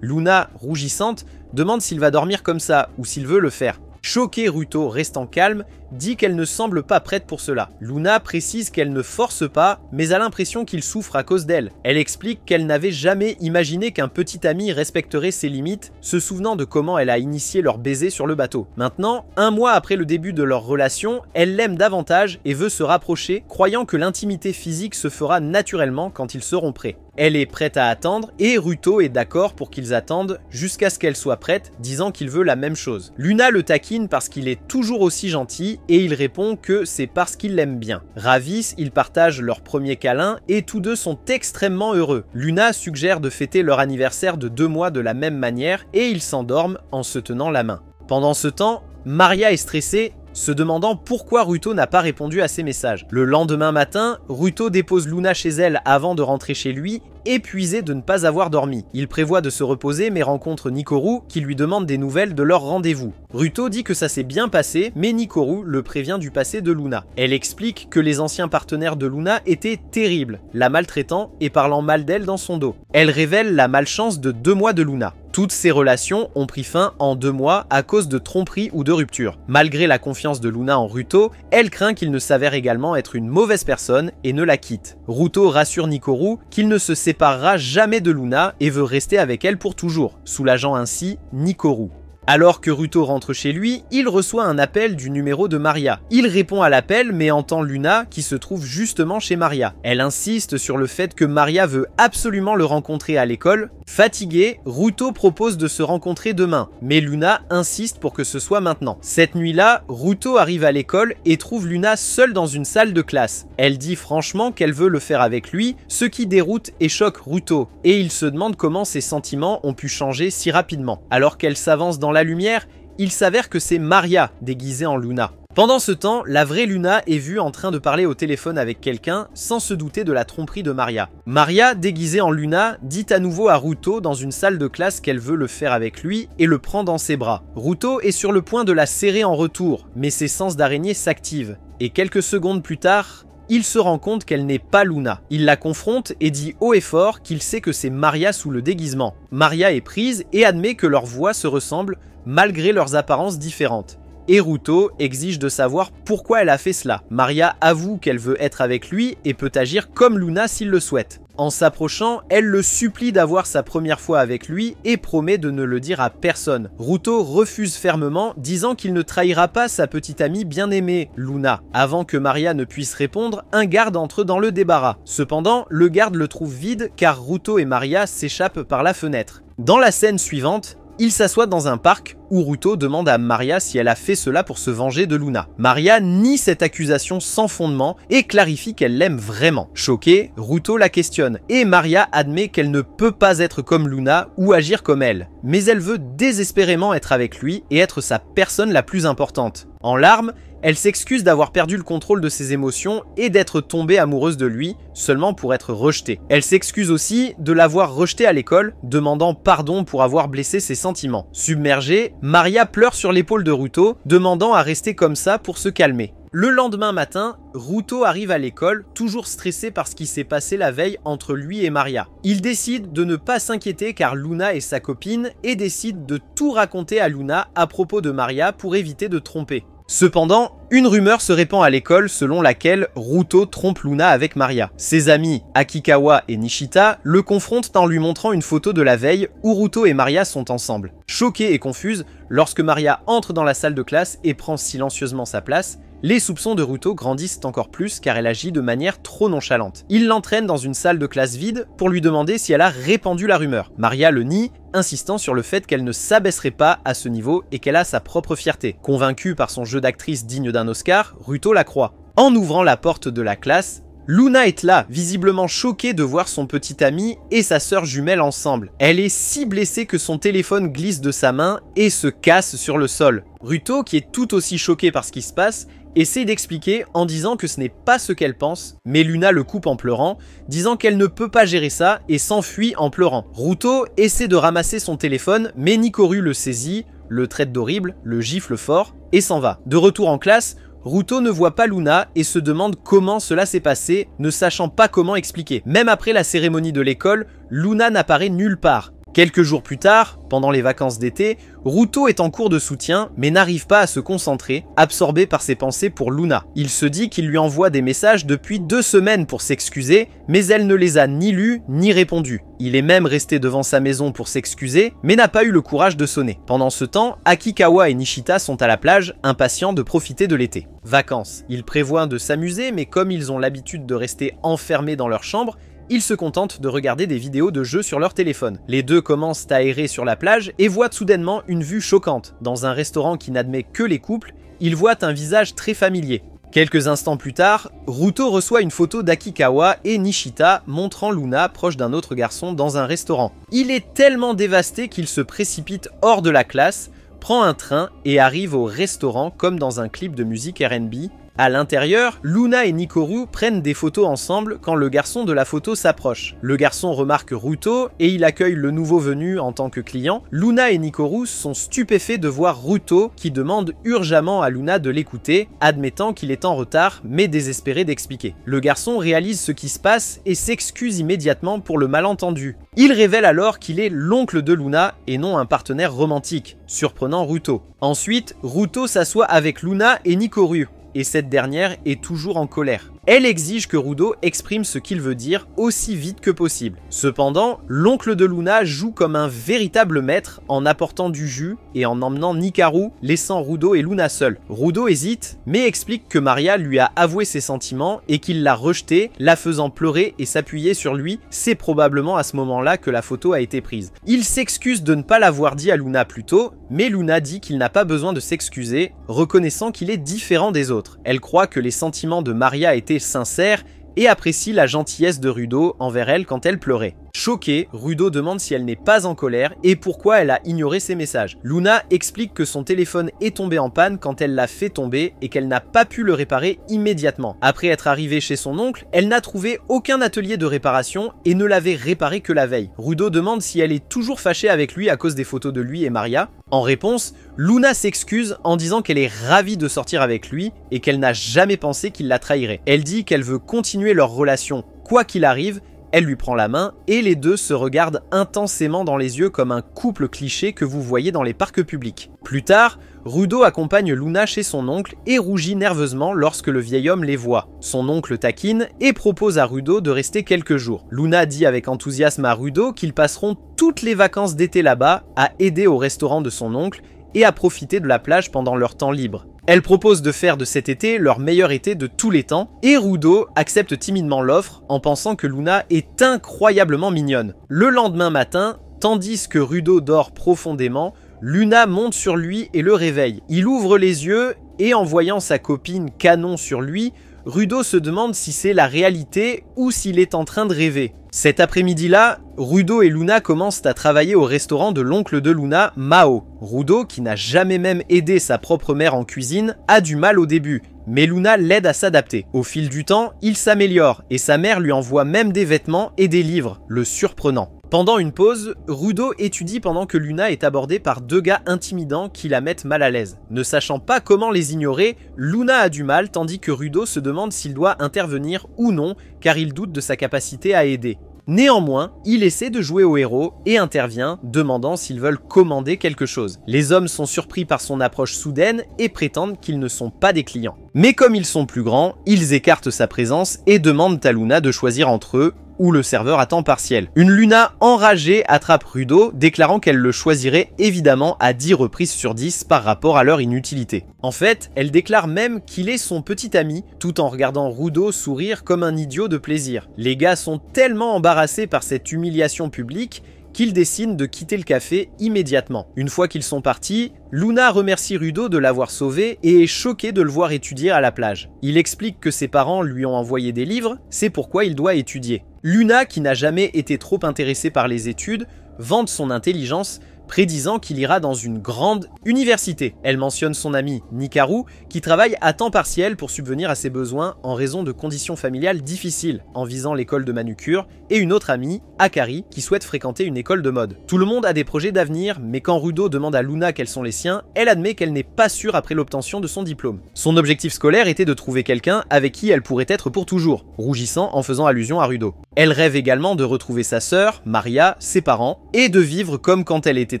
Luna, rougissante, demande s'il va dormir comme ça ou s'il veut le faire. Choqué, Ruto, restant calme, dit qu'elle ne semble pas prête pour cela. Luna précise qu'elle ne force pas, mais a l'impression qu'il souffre à cause d'elle. Elle explique qu'elle n'avait jamais imaginé qu'un petit ami respecterait ses limites, se souvenant de comment elle a initié leur baiser sur le bateau. Maintenant, 1 mois après le début de leur relation, elle l'aime davantage et veut se rapprocher, croyant que l'intimité physique se fera naturellement quand ils seront prêts. Elle est prête à attendre et Ruto est d'accord pour qu'ils attendent jusqu'à ce qu'elle soit prête, disant qu'il veut la même chose. Luna le taquine parce qu'il est toujours aussi gentil et il répond que c'est parce qu'il l'aime bien. Ravis, ils partagent leur premier câlin et tous deux sont extrêmement heureux. Luna suggère de fêter leur anniversaire de 2 mois de la même manière et ils s'endorment en se tenant la main. Pendant ce temps, Maria est stressée, se demandant pourquoi Ruto n'a pas répondu à ses messages. Le lendemain matin, Ruto dépose Luna chez elle avant de rentrer chez lui, épuisé de ne pas avoir dormi. Il prévoit de se reposer mais rencontre Nikoru qui lui demande des nouvelles de leur rendez-vous. Ruto dit que ça s'est bien passé, mais Nikoru le prévient du passé de Luna. Elle explique que les anciens partenaires de Luna étaient terribles, la maltraitant et parlant mal d'elle dans son dos. Elle révèle la malchance de 2 mois de Luna. Toutes ces relations ont pris fin en 2 mois à cause de tromperies ou de ruptures. Malgré la confiance de Luna en Ruto, elle craint qu'il ne s'avère également être une mauvaise personne et ne la quitte. Ruto rassure Nikoru qu'il ne se séparera jamais de Luna et veut rester avec elle pour toujours, soulageant ainsi Nikoru. Alors que Ruto rentre chez lui, il reçoit un appel du numéro de Maria. Il répond à l'appel mais entend Luna qui se trouve justement chez Maria. Elle insiste sur le fait que Maria veut absolument le rencontrer à l'école. Fatigué, Ruto propose de se rencontrer demain, mais Luna insiste pour que ce soit maintenant. Cette nuit-là, Ruto arrive à l'école et trouve Luna seule dans une salle de classe. Elle dit franchement qu'elle veut le faire avec lui, ce qui déroute et choque Ruto, et il se demande comment ses sentiments ont pu changer si rapidement. Alors qu'elle s'avance dans la lumière, il s'avère que c'est Maria déguisée en Luna. Pendant ce temps, la vraie Luna est vue en train de parler au téléphone avec quelqu'un sans se douter de la tromperie de Maria. Maria, déguisée en Luna, dit à nouveau à Ruto dans une salle de classe qu'elle veut le faire avec lui et le prend dans ses bras. Ruto est sur le point de la serrer en retour, mais ses sens d'araignée s'activent. Et quelques secondes plus tard, il se rend compte qu'elle n'est pas Luna. Il la confronte et dit haut et fort qu'il sait que c'est Maria sous le déguisement. Maria est prise et admet que leurs voix se ressemblent malgré leurs apparences différentes. Et Ruto exige de savoir pourquoi elle a fait cela. Maria avoue qu'elle veut être avec lui et peut agir comme Luna s'il le souhaite. En s'approchant, elle le supplie d'avoir sa première fois avec lui et promet de ne le dire à personne. Ruto refuse fermement, disant qu'il ne trahira pas sa petite amie bien-aimée, Luna. Avant que Maria ne puisse répondre, un garde entre dans le débarras. Cependant, le garde le trouve vide car Ruto et Maria s'échappent par la fenêtre. Dans la scène suivante, il s'assoit dans un parc où Ruto demande à Maria si elle a fait cela pour se venger de Luna. Maria nie cette accusation sans fondement et clarifie qu'elle l'aime vraiment. Choquée, Ruto la questionne et Maria admet qu'elle ne peut pas être comme Luna ou agir comme elle. Mais elle veut désespérément être avec lui et être sa personne la plus importante. En larmes, elle s'excuse d'avoir perdu le contrôle de ses émotions et d'être tombée amoureuse de lui, seulement pour être rejetée. Elle s'excuse aussi de l'avoir rejeté à l'école, demandant pardon pour avoir blessé ses sentiments. Submergée, Maria pleure sur l'épaule de Ruto, demandant à rester comme ça pour se calmer. Le lendemain matin, Ruto arrive à l'école, toujours stressé par ce qui s'est passé la veille entre lui et Maria. Il décide de ne pas s'inquiéter car Luna est sa copine et décide de tout raconter à Luna à propos de Maria pour éviter de tromper. Cependant, une rumeur se répand à l'école selon laquelle Ruto trompe Luna avec Maria. Ses amis Akikawa et Nishita le confrontent en lui montrant une photo de la veille où Ruto et Maria sont ensemble. Choquée et confuse, lorsque Maria entre dans la salle de classe et prend silencieusement sa place, Les soupçons de Ruto grandissent encore plus car elle agit de manière trop nonchalante. Il l'entraîne dans une salle de classe vide pour lui demander si elle a répandu la rumeur. Maria le nie, insistant sur le fait qu'elle ne s'abaisserait pas à ce niveau et qu'elle a sa propre fierté. Convaincue par son jeu d'actrice digne d'un Oscar, Ruto la croit. En ouvrant la porte de la classe, Luna est là, visiblement choquée de voir son petit ami et sa sœur jumelle ensemble. Elle est si blessée que son téléphone glisse de sa main et se casse sur le sol. Ruto, qui est tout aussi choquée par ce qui se passe, essaie d'expliquer en disant que ce n'est pas ce qu'elle pense, mais Luna le coupe en pleurant, disant qu'elle ne peut pas gérer ça et s'enfuit en pleurant. Ruto essaie de ramasser son téléphone, mais Nikoru le saisit, le traite d'horrible, le gifle fort et s'en va. De retour en classe, Ruto ne voit pas Luna et se demande comment cela s'est passé, ne sachant pas comment expliquer. Même après la cérémonie de l'école, Luna n'apparaît nulle part. Quelques jours plus tard, pendant les vacances d'été, Ruto est en cours de soutien mais n'arrive pas à se concentrer, absorbé par ses pensées pour Luna. Il se dit qu'il lui envoie des messages depuis 2 semaines pour s'excuser, mais elle ne les a ni lus ni répondus. Il est même resté devant sa maison pour s'excuser, mais n'a pas eu le courage de sonner. Pendant ce temps, Akikawa et Nishita sont à la plage, impatients de profiter de l'été. Vacances. Ils prévoient de s'amuser, mais comme ils ont l'habitude de rester enfermés dans leur chambre, ils se contentent de regarder des vidéos de jeux sur leur téléphone. Les deux commencent à errer sur la plage et voient soudainement une vue choquante. Dans un restaurant qui n'admet que les couples, ils voient un visage très familier. Quelques instants plus tard, Ruto reçoit une photo d'Akikawa et Nishita montrant Luna proche d'un autre garçon dans un restaurant. Il est tellement dévasté qu'il se précipite hors de la classe, prend un train et arrive au restaurant comme dans un clip de musique R&B. À l'intérieur, Luna et Nikoru prennent des photos ensemble quand le garçon de la photo s'approche. Le garçon remarque Ruto et il accueille le nouveau venu en tant que client. Luna et Nikoru sont stupéfaits de voir Ruto qui demande urgemment à Luna de l'écouter, admettant qu'il est en retard mais désespéré d'expliquer. Le garçon réalise ce qui se passe et s'excuse immédiatement pour le malentendu. Il révèle alors qu'il est l'oncle de Luna et non un partenaire romantique, surprenant Ruto. Ensuite, Ruto s'assoit avec Luna et Nikoru, et cette dernière est toujours en colère. Elle exige que Ruto exprime ce qu'il veut dire aussi vite que possible. Cependant, l'oncle de Luna joue comme un véritable maître en apportant du jus et en emmenant Nikaru, laissant Ruto et Luna seuls. Ruto hésite, mais explique que Maria lui a avoué ses sentiments et qu'il l'a rejetée, la faisant pleurer et s'appuyer sur lui. C'est probablement à ce moment-là que la photo a été prise. Il s'excuse de ne pas l'avoir dit à Luna plus tôt, mais Luna dit qu'il n'a pas besoin de s'excuser, reconnaissant qu'il est différent des autres. Elle croit que les sentiments de Maria étaient sincères et apprécie la gentillesse de Ruto envers elle quand elle pleurait. Choquée, Ruto demande si elle n'est pas en colère et pourquoi elle a ignoré ses messages. Luna explique que son téléphone est tombé en panne quand elle l'a fait tomber et qu'elle n'a pas pu le réparer immédiatement. Après être arrivée chez son oncle, elle n'a trouvé aucun atelier de réparation et ne l'avait réparé que la veille. Ruto demande si elle est toujours fâchée avec lui à cause des photos de lui et Maria. En réponse, Luna s'excuse en disant qu'elle est ravie de sortir avec lui et qu'elle n'a jamais pensé qu'il la trahirait. Elle dit qu'elle veut continuer leur relation quoi qu'il arrive. Elle lui prend la main et les deux se regardent intensément dans les yeux comme un couple cliché que vous voyez dans les parcs publics. Plus tard, Ruto accompagne Luna chez son oncle et rougit nerveusement lorsque le vieil homme les voit. Son oncle taquine et propose à Ruto de rester quelques jours. Luna dit avec enthousiasme à Ruto qu'ils passeront toutes les vacances d'été là-bas à aider au restaurant de son oncle et à profiter de la plage pendant leur temps libre. Elle propose de faire de cet été leur meilleur été de tous les temps et Ruto accepte timidement l'offre en pensant que Luna est incroyablement mignonne. Le lendemain matin, tandis que Ruto dort profondément, Luna monte sur lui et le réveille. Il ouvre les yeux et en voyant sa copine canon sur lui, Ruto se demande si c'est la réalité ou s'il est en train de rêver. Cet après-midi-là, Ruto et Luna commencent à travailler au restaurant de l'oncle de Luna, Mao. Ruto, qui n'a jamais même aidé sa propre mère en cuisine, a du mal au début, mais Luna l'aide à s'adapter. Au fil du temps, il s'améliore et sa mère lui envoie même des vêtements et des livres, le surprenant. Pendant une pause, Ruto étudie pendant que Luna est abordée par 2 gars intimidants qui la mettent mal à l'aise. Ne sachant pas comment les ignorer, Luna a du mal tandis que Ruto se demande s'il doit intervenir ou non car il doute de sa capacité à aider. Néanmoins, il essaie de jouer au héros et intervient, demandant s'ils veulent commander quelque chose. Les hommes sont surpris par son approche soudaine et prétendent qu'ils ne sont pas des clients. Mais comme ils sont plus grands, ils écartent sa présence et demandent à Luna de choisir entre eux ou le serveur à temps partiel. Une Luna enragée attrape Rudo, déclarant qu'elle le choisirait évidemment à 10 reprises sur 10 par rapport à leur inutilité. En fait, elle déclare même qu'il est son petit ami, tout en regardant Rudo sourire comme un idiot de plaisir. Les gars sont tellement embarrassés par cette humiliation publique qu'ils décident de quitter le café immédiatement. Une fois qu'ils sont partis, Luna remercie Rudo de l'avoir sauvé et est choqué de le voir étudier à la plage. Il explique que ses parents lui ont envoyé des livres, c'est pourquoi il doit étudier. Luna, qui n'a jamais été trop intéressée par les études, vante son intelligence, prédisant qu'il ira dans une grande université. Elle mentionne son ami Nikaru, qui travaille à temps partiel pour subvenir à ses besoins en raison de conditions familiales difficiles, en visant l'école de manucure, et une autre amie, Akari, qui souhaite fréquenter une école de mode. Tout le monde a des projets d'avenir, mais quand Rudo demande à Luna quels sont les siens, elle admet qu'elle n'est pas sûre après l'obtention de son diplôme. Son objectif scolaire était de trouver quelqu'un avec qui elle pourrait être pour toujours, rougissant en faisant allusion à Rudo. Elle rêve également de retrouver sa sœur, Maria, ses parents, et de vivre comme quand elle était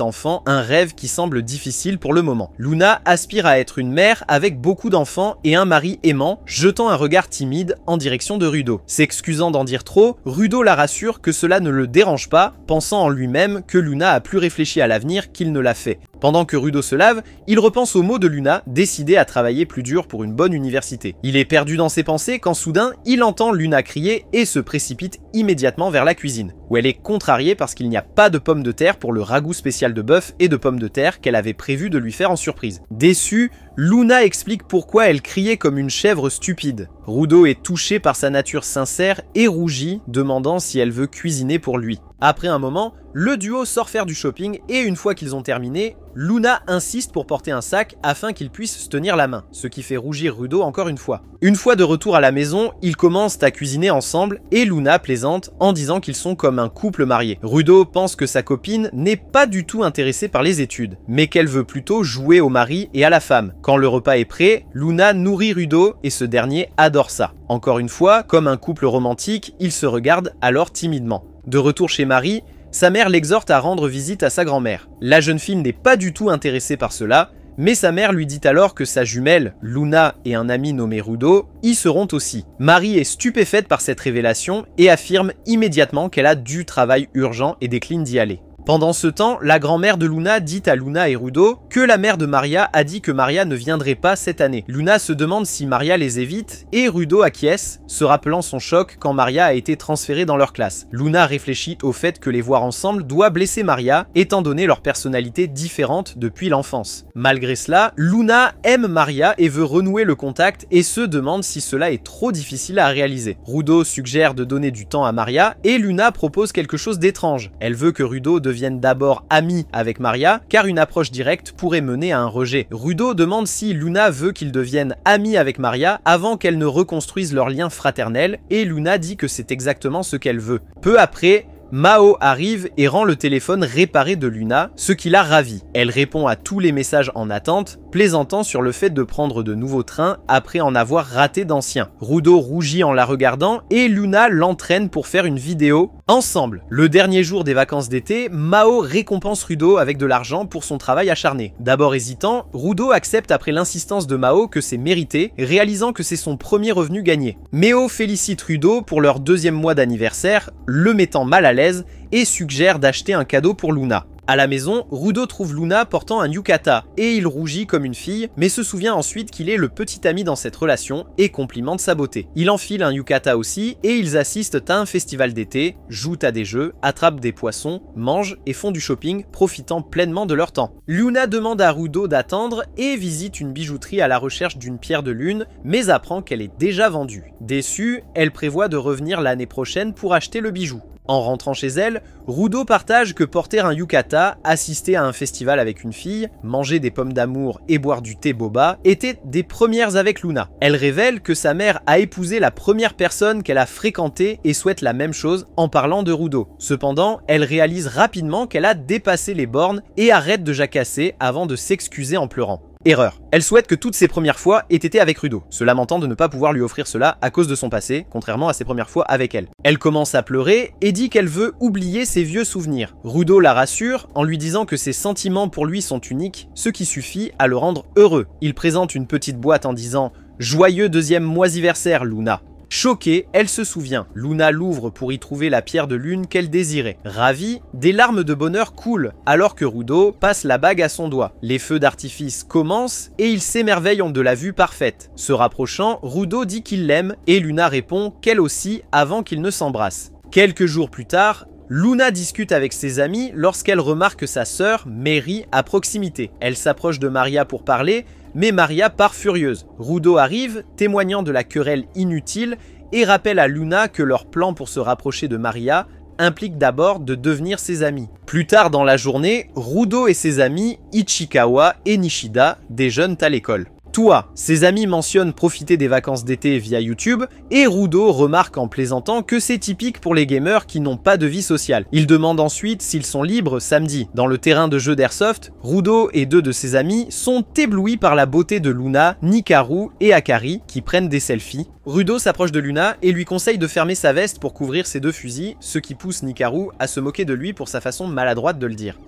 enfant, un rêve qui semble difficile pour le moment. Luna aspire à être une mère avec beaucoup d'enfants et un mari aimant, jetant un regard timide en direction de Rudo. S'excusant d'en dire trop, Rudo la rassure que cela ne le dérange pas, pensant en lui-même que Luna a plus réfléchi à l'avenir qu'il ne l'a fait. Pendant que Rudo se lave, il repense aux mots de Luna, décidé à travailler plus dur pour une bonne université. Il est perdu dans ses pensées quand soudain, il entend Luna crier et se précipite immédiatement vers la cuisine, où elle est contrariée parce qu'il n'y a pas de pommes de terre pour le ragoût spécial de bœuf et de pommes de terre qu'elle avait prévu de lui faire en surprise. Déçue, Luna explique pourquoi elle criait comme une chèvre stupide. Rudo est touché par sa nature sincère et rougit, demandant si elle veut cuisiner pour lui. Après un moment, le duo sort faire du shopping et une fois qu'ils ont terminé, Luna insiste pour porter un sac afin qu'ils puissent se tenir la main, ce qui fait rougir Rudo encore une fois. Une fois de retour à la maison, ils commencent à cuisiner ensemble et Luna plaisante en disant qu'ils sont comme un couple marié. Rudo pense que sa copine n'est pas du tout intéressée par les études, mais qu'elle veut plutôt jouer au mari et à la femme. Quand le repas est prêt, Luna nourrit Rudo et ce dernier adore ça. Encore une fois, comme un couple romantique, ils se regardent alors timidement. De retour chez Marie, sa mère l'exhorte à rendre visite à sa grand-mère. La jeune fille n'est pas du tout intéressée par cela, mais sa mère lui dit alors que sa jumelle, Luna et un ami nommé Rudo, y seront aussi. Marie est stupéfaite par cette révélation et affirme immédiatement qu'elle a du travail urgent et décline d'y aller. Pendant ce temps, la grand-mère de Luna dit à Luna et Rudo que la mère de Maria a dit que Maria ne viendrait pas cette année. Luna se demande si Maria les évite et Rudo acquiesce, se rappelant son choc quand Maria a été transférée dans leur classe. Luna réfléchit au fait que les voir ensemble doit blesser Maria, étant donné leur personnalité différente depuis l'enfance. Malgré cela, Luna aime Maria et veut renouer le contact et se demande si cela est trop difficile à réaliser. Rudo suggère de donner du temps à Maria et Luna propose quelque chose d'étrange. Elle veut que Rudo devienne d'abord ami avec Maria, car une approche directe pourrait mener à un rejet. Rudo demande si Luna veut qu'ils deviennent amis avec Maria avant qu'elle ne reconstruise leur lien fraternel, et Luna dit que c'est exactement ce qu'elle veut. Peu après, Mao arrive et rend le téléphone réparé de Luna, ce qui la ravit. Elle répond à tous les messages en attente, plaisantant sur le fait de prendre de nouveaux trains après en avoir raté d'anciens. Rudo rougit en la regardant et Luna l'entraîne pour faire une vidéo ensemble. Le dernier jour des vacances d'été, Mao récompense Rudo avec de l'argent pour son travail acharné. D'abord hésitant, Rudo accepte après l'insistance de Mao que c'est mérité, réalisant que c'est son premier revenu gagné. Mao félicite Rudo pour leur deuxième mois d'anniversaire, le mettant mal à l'aise et suggère d'acheter un cadeau pour Luna. À la maison, Rudo trouve Luna portant un yukata et il rougit comme une fille, mais se souvient ensuite qu'il est le petit ami dans cette relation et complimente sa beauté. Il enfile un yukata aussi et ils assistent à un festival d'été, jouent à des jeux, attrapent des poissons, mangent et font du shopping, profitant pleinement de leur temps. Luna demande à Rudo d'attendre et visite une bijouterie à la recherche d'une pierre de lune, mais apprend qu'elle est déjà vendue. Déçue, elle prévoit de revenir l'année prochaine pour acheter le bijou. En rentrant chez elle, Rudo partage que porter un yukata, assister à un festival avec une fille, manger des pommes d'amour et boire du thé boba étaient des premières avec Luna. Elle révèle que sa mère a épousé la première personne qu'elle a fréquentée et souhaite la même chose en parlant de Rudo. Cependant, elle réalise rapidement qu'elle a dépassé les bornes et arrête de jacasser avant de s'excuser en pleurant. Erreur. Elle souhaite que toutes ses premières fois aient été avec Rudo, se lamentant de ne pas pouvoir lui offrir cela à cause de son passé, contrairement à ses premières fois avec elle. Elle commence à pleurer et dit qu'elle veut oublier ses vieux souvenirs. Rudo la rassure en lui disant que ses sentiments pour lui sont uniques, ce qui suffit à le rendre heureux. Il présente une petite boîte en disant « Joyeux deuxième moisiversaire, Luna ». Choquée, elle se souvient. Luna l'ouvre pour y trouver la pierre de lune qu'elle désirait. Ravie, des larmes de bonheur coulent, alors que Rudo passe la bague à son doigt. Les feux d'artifice commencent et il s'émerveille de la vue parfaite. Se rapprochant, Rudo dit qu'il l'aime et Luna répond qu'elle aussi avant qu'ils ne s'embrassent. Quelques jours plus tard, Luna discute avec ses amis lorsqu'elle remarque sa sœur, Mary, à proximité. Elle s'approche de Maria pour parler, mais Maria part furieuse. Rudo arrive, témoignant de la querelle inutile, et rappelle à Luna que leur plan pour se rapprocher de Maria implique d'abord de devenir ses amis. Plus tard dans la journée, Rudo et ses amis Ichikawa et Nishida déjeunent à l'école. Toi, ses amis mentionnent profiter des vacances d'été via YouTube, et Rudo remarque en plaisantant que c'est typique pour les gamers qui n'ont pas de vie sociale. Il demande ensuite s'ils sont libres samedi. Dans le terrain de jeu d'Airsoft, Rudo et 2 de ses amis sont éblouis par la beauté de Luna, Nikaru et Akari qui prennent des selfies. Rudo s'approche de Luna et lui conseille de fermer sa veste pour couvrir ses 2 fusils, ce qui pousse Nikaru à se moquer de lui pour sa façon maladroite de le dire.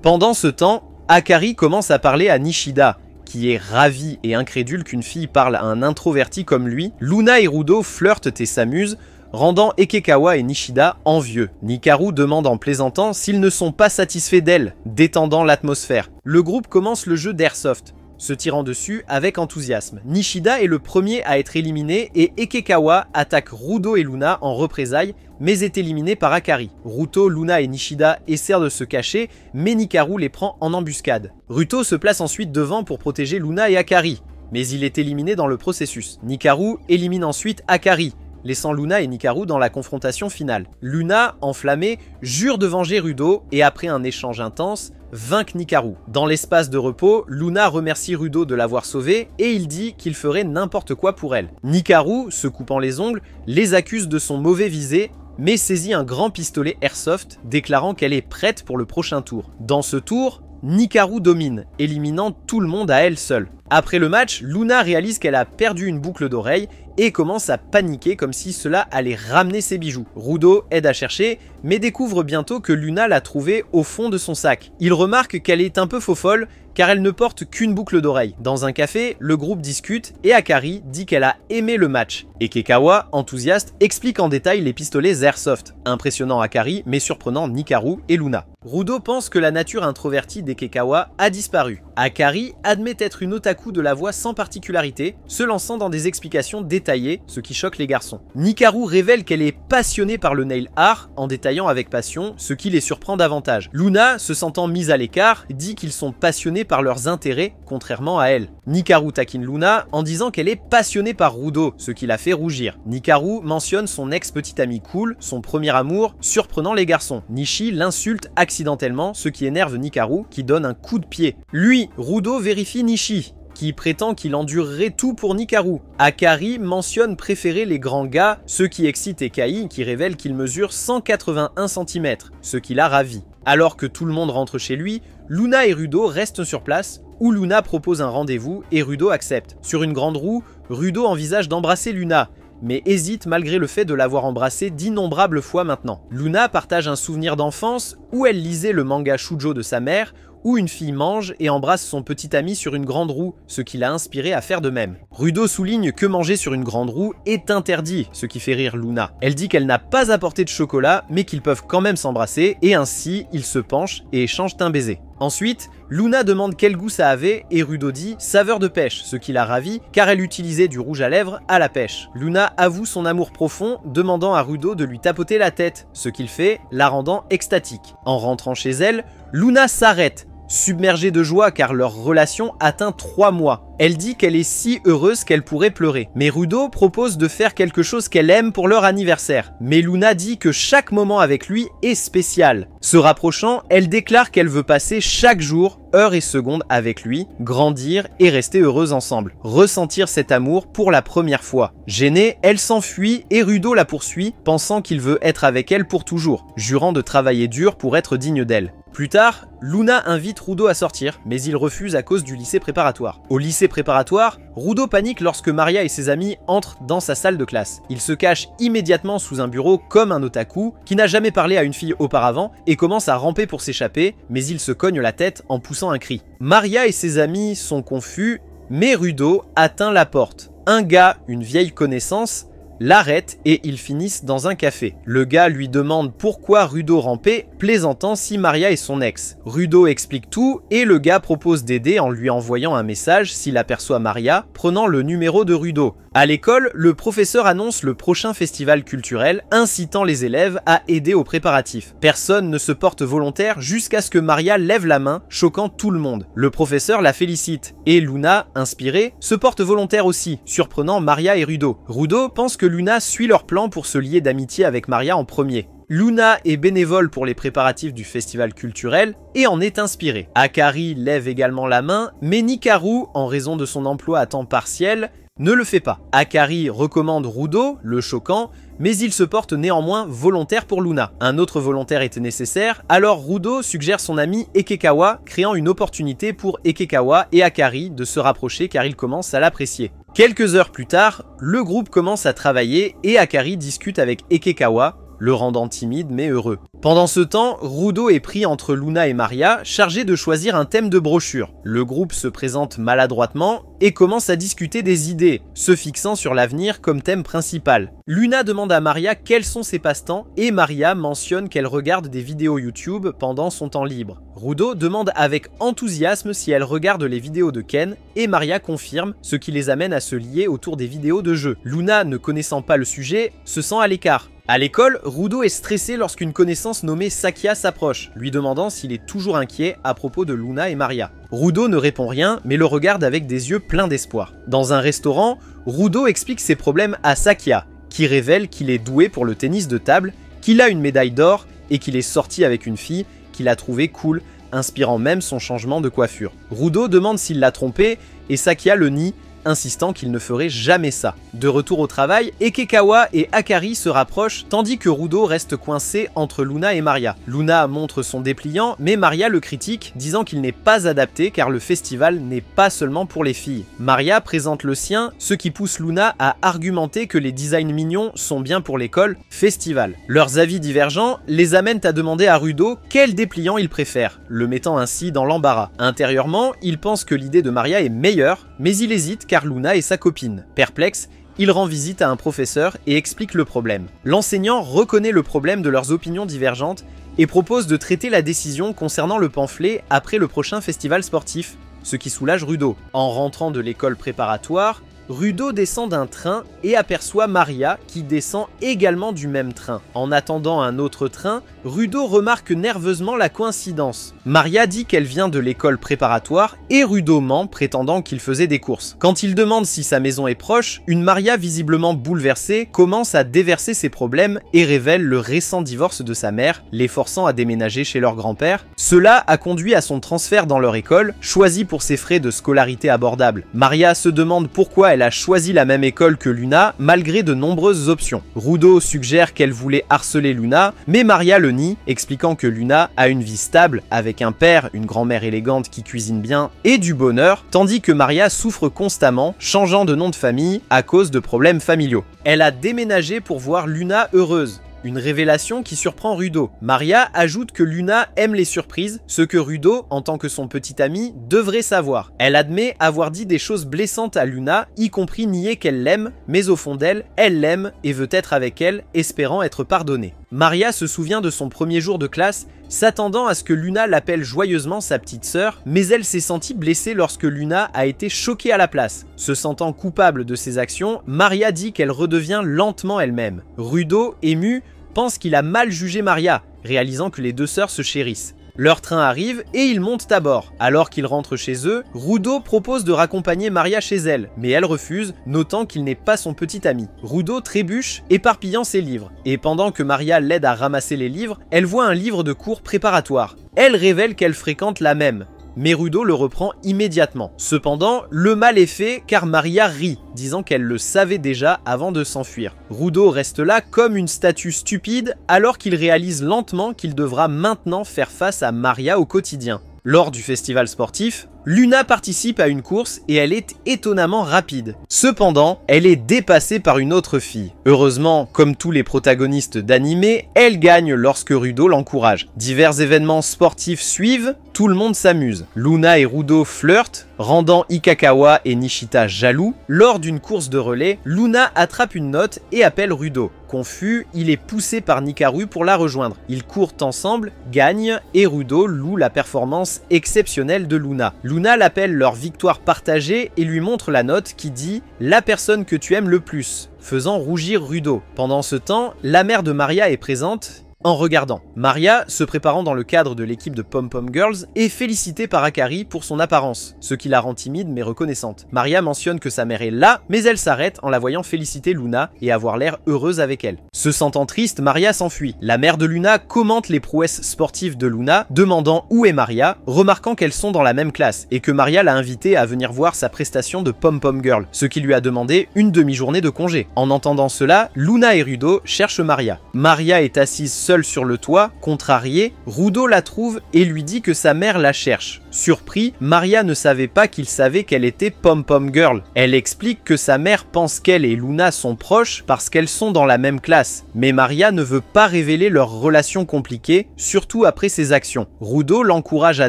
Pendant ce temps, Akari commence à parler à Nishida, qui est ravi et incrédule qu'une fille parle à un introverti comme lui. Luna et Rudo flirtent et s'amusent, rendant Ekekawa et Nishida envieux. Nikaru demande en plaisantant s'ils ne sont pas satisfaits d'elle, détendant l'atmosphère. Le groupe commence le jeu d'Airsoft, se tirant dessus avec enthousiasme. Nishida est le premier à être éliminé et Ekekawa attaque Rudo et Luna en représailles, mais est éliminé par Akari. Ruto, Luna et Nishida essaient de se cacher, mais Nikaru les prend en embuscade. Ruto se place ensuite devant pour protéger Luna et Akari, mais il est éliminé dans le processus. Nikaru élimine ensuite Akari, laissant Luna et Nikaru dans la confrontation finale. Luna, enflammée, jure de venger Rudo et après un échange intense, vainc Nikaru. Dans l'espace de repos, Luna remercie Rudo de l'avoir sauvé et il dit qu'il ferait n'importe quoi pour elle. Nikaru, se coupant les ongles, les accuse de son mauvais visé, mais saisit un grand pistolet Airsoft, déclarant qu'elle est prête pour le prochain tour. Dans ce tour, Nikaru domine, éliminant tout le monde à elle seule. Après le match, Luna réalise qu'elle a perdu une boucle d'oreille et commence à paniquer comme si cela allait ramener ses bijoux. Rudo aide à chercher, mais découvre bientôt que Luna l'a trouvée au fond de son sac. Il remarque qu'elle est un peu faux-folle car elle ne porte qu'une boucle d'oreille. Dans un café, le groupe discute et Akari dit qu'elle a aimé le match. Ekekawa, enthousiaste, explique en détail les pistolets Airsoft, impressionnant Akari mais surprenant Nikaru et Luna. Rudo pense que la nature introvertie d'Ekekawa a disparu. Akari admet être une otaku de la voix sans particularité, se lançant dans des explications détaillées, ce qui choque les garçons. Nikaru révèle qu'elle est passionnée par le nail art, en détaillant avec passion, ce qui les surprend davantage. Luna, se sentant mise à l'écart, dit qu'ils sont passionnés par leurs intérêts, contrairement à elle. Nikaru taquine Luna en disant qu'elle est passionnée par Rudo, ce qui la fait rougir. Nikaru mentionne son ex-petit ami cool, son premier amour, surprenant les garçons. Nishi l'insulte accidentellement, ce qui énerve Nikaru, qui donne un coup de pied. Lui, Rudo vérifie Nishi, qui prétend qu'il endurerait tout pour Nikaru. Akari mentionne préférer les grands gars, ce qui excite Ekai, qui révèle qu'il mesure 181 cm, ce qui la ravit. Alors que tout le monde rentre chez lui, Luna et Rudo restent sur place, où Luna propose un rendez-vous et Rudo accepte. Sur une grande roue, Rudo envisage d'embrasser Luna, mais hésite malgré le fait de l'avoir embrassée d'innombrables fois maintenant. Luna partage un souvenir d'enfance où elle lisait le manga shoujo de sa mère, où une fille mange et embrasse son petit ami sur une grande roue, ce qui l'a inspiré à faire de même. Rudo souligne que manger sur une grande roue est interdit, ce qui fait rire Luna. Elle dit qu'elle n'a pas apporté de chocolat, mais qu'ils peuvent quand même s'embrasser, et ainsi, ils se penchent et échangent un baiser. Ensuite, Luna demande quel goût ça avait, et Rudo dit « saveur de pêche », ce qui la ravit, car elle utilisait du rouge à lèvres à la pêche. Luna avoue son amour profond, demandant à Rudo de lui tapoter la tête, ce qu'il fait, la rendant extatique. En rentrant chez elle, Luna s'arrête, submergée de joie car leur relation atteint 3 mois. Elle dit qu'elle est si heureuse qu'elle pourrait pleurer. Mais Rudo propose de faire quelque chose qu'elle aime pour leur anniversaire. Mais Luna dit que chaque moment avec lui est spécial. Se rapprochant, elle déclare qu'elle veut passer chaque jour, heure et seconde avec lui, grandir et rester heureuse ensemble. Ressentir cet amour pour la première fois. Gênée, elle s'enfuit et Rudo la poursuit, pensant qu'il veut être avec elle pour toujours, jurant de travailler dur pour être digne d'elle. Plus tard, Luna invite Rudo à sortir, mais il refuse à cause du lycée préparatoire. Au lycée préparatoire, Rudo panique lorsque Maria et ses amis entrent dans sa salle de classe. Il se cache immédiatement sous un bureau comme un otaku qui n'a jamais parlé à une fille auparavant et commence à ramper pour s'échapper, mais il se cogne la tête en poussant un cri. Maria et ses amis sont confus, mais Rudo atteint la porte. Un gars, une vieille connaissance, l'arrête et ils finissent dans un café. Le gars lui demande pourquoi Rudo rampait, plaisantant si Maria est son ex. Rudo explique tout et le gars propose d'aider en lui envoyant un message s'il aperçoit Maria, prenant le numéro de Rudo. À l'école, le professeur annonce le prochain festival culturel, incitant les élèves à aider aux préparatifs. Personne ne se porte volontaire jusqu'à ce que Maria lève la main, choquant tout le monde. Le professeur la félicite, et Luna, inspirée, se porte volontaire aussi, surprenant Maria et Rudo. Rudo pense que Luna suit leur plan pour se lier d'amitié avec Maria en premier. Luna est bénévole pour les préparatifs du festival culturel et en est inspirée. Akari lève également la main, mais Nikaru, en raison de son emploi à temps partiel, ne le fait pas. Akari recommande Rudo, le choquant, mais il se porte néanmoins volontaire pour Luna. Un autre volontaire était nécessaire, alors Rudo suggère son ami Ekekawa, créant une opportunité pour Ekekawa et Akari de se rapprocher car ils commencent à l'apprécier. Quelques heures plus tard, le groupe commence à travailler et Akari discute avec Ekekawa, le rendant timide mais heureux. Pendant ce temps, Rudo est pris entre Luna et Maria, chargé de choisir un thème de brochure. Le groupe se présente maladroitement et commence à discuter des idées, se fixant sur l'avenir comme thème principal. Luna demande à Maria quels sont ses passe-temps et Maria mentionne qu'elle regarde des vidéos YouTube pendant son temps libre. Rudo demande avec enthousiasme si elle regarde les vidéos de Ken et Maria confirme, ce qui les amène à se lier autour des vidéos de jeux. Luna, ne connaissant pas le sujet, se sent à l'écart. À l'école, Rudo est stressé lorsqu'une connaissance nommée Sakia s'approche, lui demandant s'il est toujours inquiet à propos de Luna et Maria. Rudo ne répond rien, mais le regarde avec des yeux pleins d'espoir. Dans un restaurant, Rudo explique ses problèmes à Sakia, qui révèle qu'il est doué pour le tennis de table, qu'il a une médaille d'or et qu'il est sorti avec une fille qu'il a trouvée cool, inspirant même son changement de coiffure. Rudo demande s'il l'a trompé et Sakia le nie, insistant qu'il ne ferait jamais ça. De retour au travail, Ekekawa et Akari se rapprochent tandis que Rudo reste coincé entre Luna et Maria. Luna montre son dépliant, mais Maria le critique, disant qu'il n'est pas adapté car le festival n'est pas seulement pour les filles. Maria présente le sien, ce qui pousse Luna à argumenter que les designs mignons sont bien pour l'école festival. Leurs avis divergents les amènent à demander à Rudo quel dépliant il préfère, le mettant ainsi dans l'embarras. Intérieurement, il pense que l'idée de Maria est meilleure, mais il hésite car Luna est sa copine. Perplexe, il rend visite à un professeur et explique le problème. L'enseignant reconnaît le problème de leurs opinions divergentes et propose de traiter la décision concernant le pamphlet après le prochain festival sportif, ce qui soulage Rudo. En rentrant de l'école préparatoire, Rudo descend d'un train et aperçoit Maria qui descend également du même train. En attendant un autre train, Rudo remarque nerveusement la coïncidence. Maria dit qu'elle vient de l'école préparatoire et Rudo ment prétendant qu'il faisait des courses. Quand il demande si sa maison est proche, une Maria visiblement bouleversée commence à déverser ses problèmes et révèle le récent divorce de sa mère, les forçant à déménager chez leur grand-père. Cela a conduit à son transfert dans leur école, choisie pour ses frais de scolarité abordables. Maria se demande pourquoi elle a choisi la même école que Luna malgré de nombreuses options. Rudo suggère qu'elle voulait harceler Luna, mais Maria le nie, expliquant que Luna a une vie stable avec un père, une grand-mère élégante qui cuisine bien et du bonheur, tandis que Maria souffre constamment, changeant de nom de famille à cause de problèmes familiaux. Elle a déménagé pour voir Luna heureuse. Une révélation qui surprend Rudo. Maria ajoute que Luna aime les surprises, ce que Rudo, en tant que son petit ami, devrait savoir. Elle admet avoir dit des choses blessantes à Luna, y compris nier qu'elle l'aime, mais au fond d'elle, elle l'aime et veut être avec elle, espérant être pardonnée. Maria se souvient de son premier jour de classe, s'attendant à ce que Luna l'appelle joyeusement sa petite sœur, mais elle s'est sentie blessée lorsque Luna a été choquée à la place. Se sentant coupable de ses actions, Maria dit qu'elle redevient lentement elle-même. Rudo, ému, pense qu'il a mal jugé Maria, réalisant que les deux sœurs se chérissent. Leur train arrive et ils montent à bord. Alors qu'ils rentrent chez eux, Rudo propose de raccompagner Maria chez elle, mais elle refuse, notant qu'il n'est pas son petit ami. Rudo trébuche, éparpillant ses livres. Et pendant que Maria l'aide à ramasser les livres, elle voit un livre de cours préparatoire. Elle révèle qu'elle fréquente la même. Mais Rudo le reprend immédiatement. Cependant, le mal est fait car Maria rit, disant qu'elle le savait déjà avant de s'enfuir. Rudo reste là comme une statue stupide alors qu'il réalise lentement qu'il devra maintenant faire face à Maria au quotidien. Lors du festival sportif, Luna participe à une course et elle est étonnamment rapide. Cependant, elle est dépassée par une autre fille. Heureusement, comme tous les protagonistes d'anime, elle gagne lorsque Rudo l'encourage. Divers événements sportifs suivent, tout le monde s'amuse. Luna et Rudo flirtent, rendant Ikakawa et Nishita jaloux. Lors d'une course de relais, Luna attrape une note et appelle Rudo. Confus, il est poussé par Nikaru pour la rejoindre. Ils courent ensemble, gagnent et Rudo loue la performance exceptionnelle de Luna. Luna l'appelle leur victoire partagée et lui montre la note qui dit « La personne que tu aimes le plus », faisant rougir Rudo. Pendant ce temps, la mère de Maria est présente en regardant. Maria, se préparant dans le cadre de l'équipe de Pom Pom Girls, est félicitée par Akari pour son apparence, ce qui la rend timide mais reconnaissante. Maria mentionne que sa mère est là, mais elle s'arrête en la voyant féliciter Luna et avoir l'air heureuse avec elle. Se sentant triste, Maria s'enfuit. La mère de Luna commente les prouesses sportives de Luna, demandant où est Maria, remarquant qu'elles sont dans la même classe et que Maria l'a invitée à venir voir sa prestation de Pom Pom Girl, ce qui lui a demandé une demi-journée de congé. En entendant cela, Luna et Rudo cherchent Maria. Maria est assise seule sur le toit, contrariée, Rudo la trouve et lui dit que sa mère la cherche. Surpris, Maria ne savait pas qu'il savait qu'elle était Pom Pom Girl. Elle explique que sa mère pense qu'elle et Luna sont proches parce qu'elles sont dans la même classe. Mais Maria ne veut pas révéler leur relation compliquée, surtout après ses actions. Rudo l'encourage à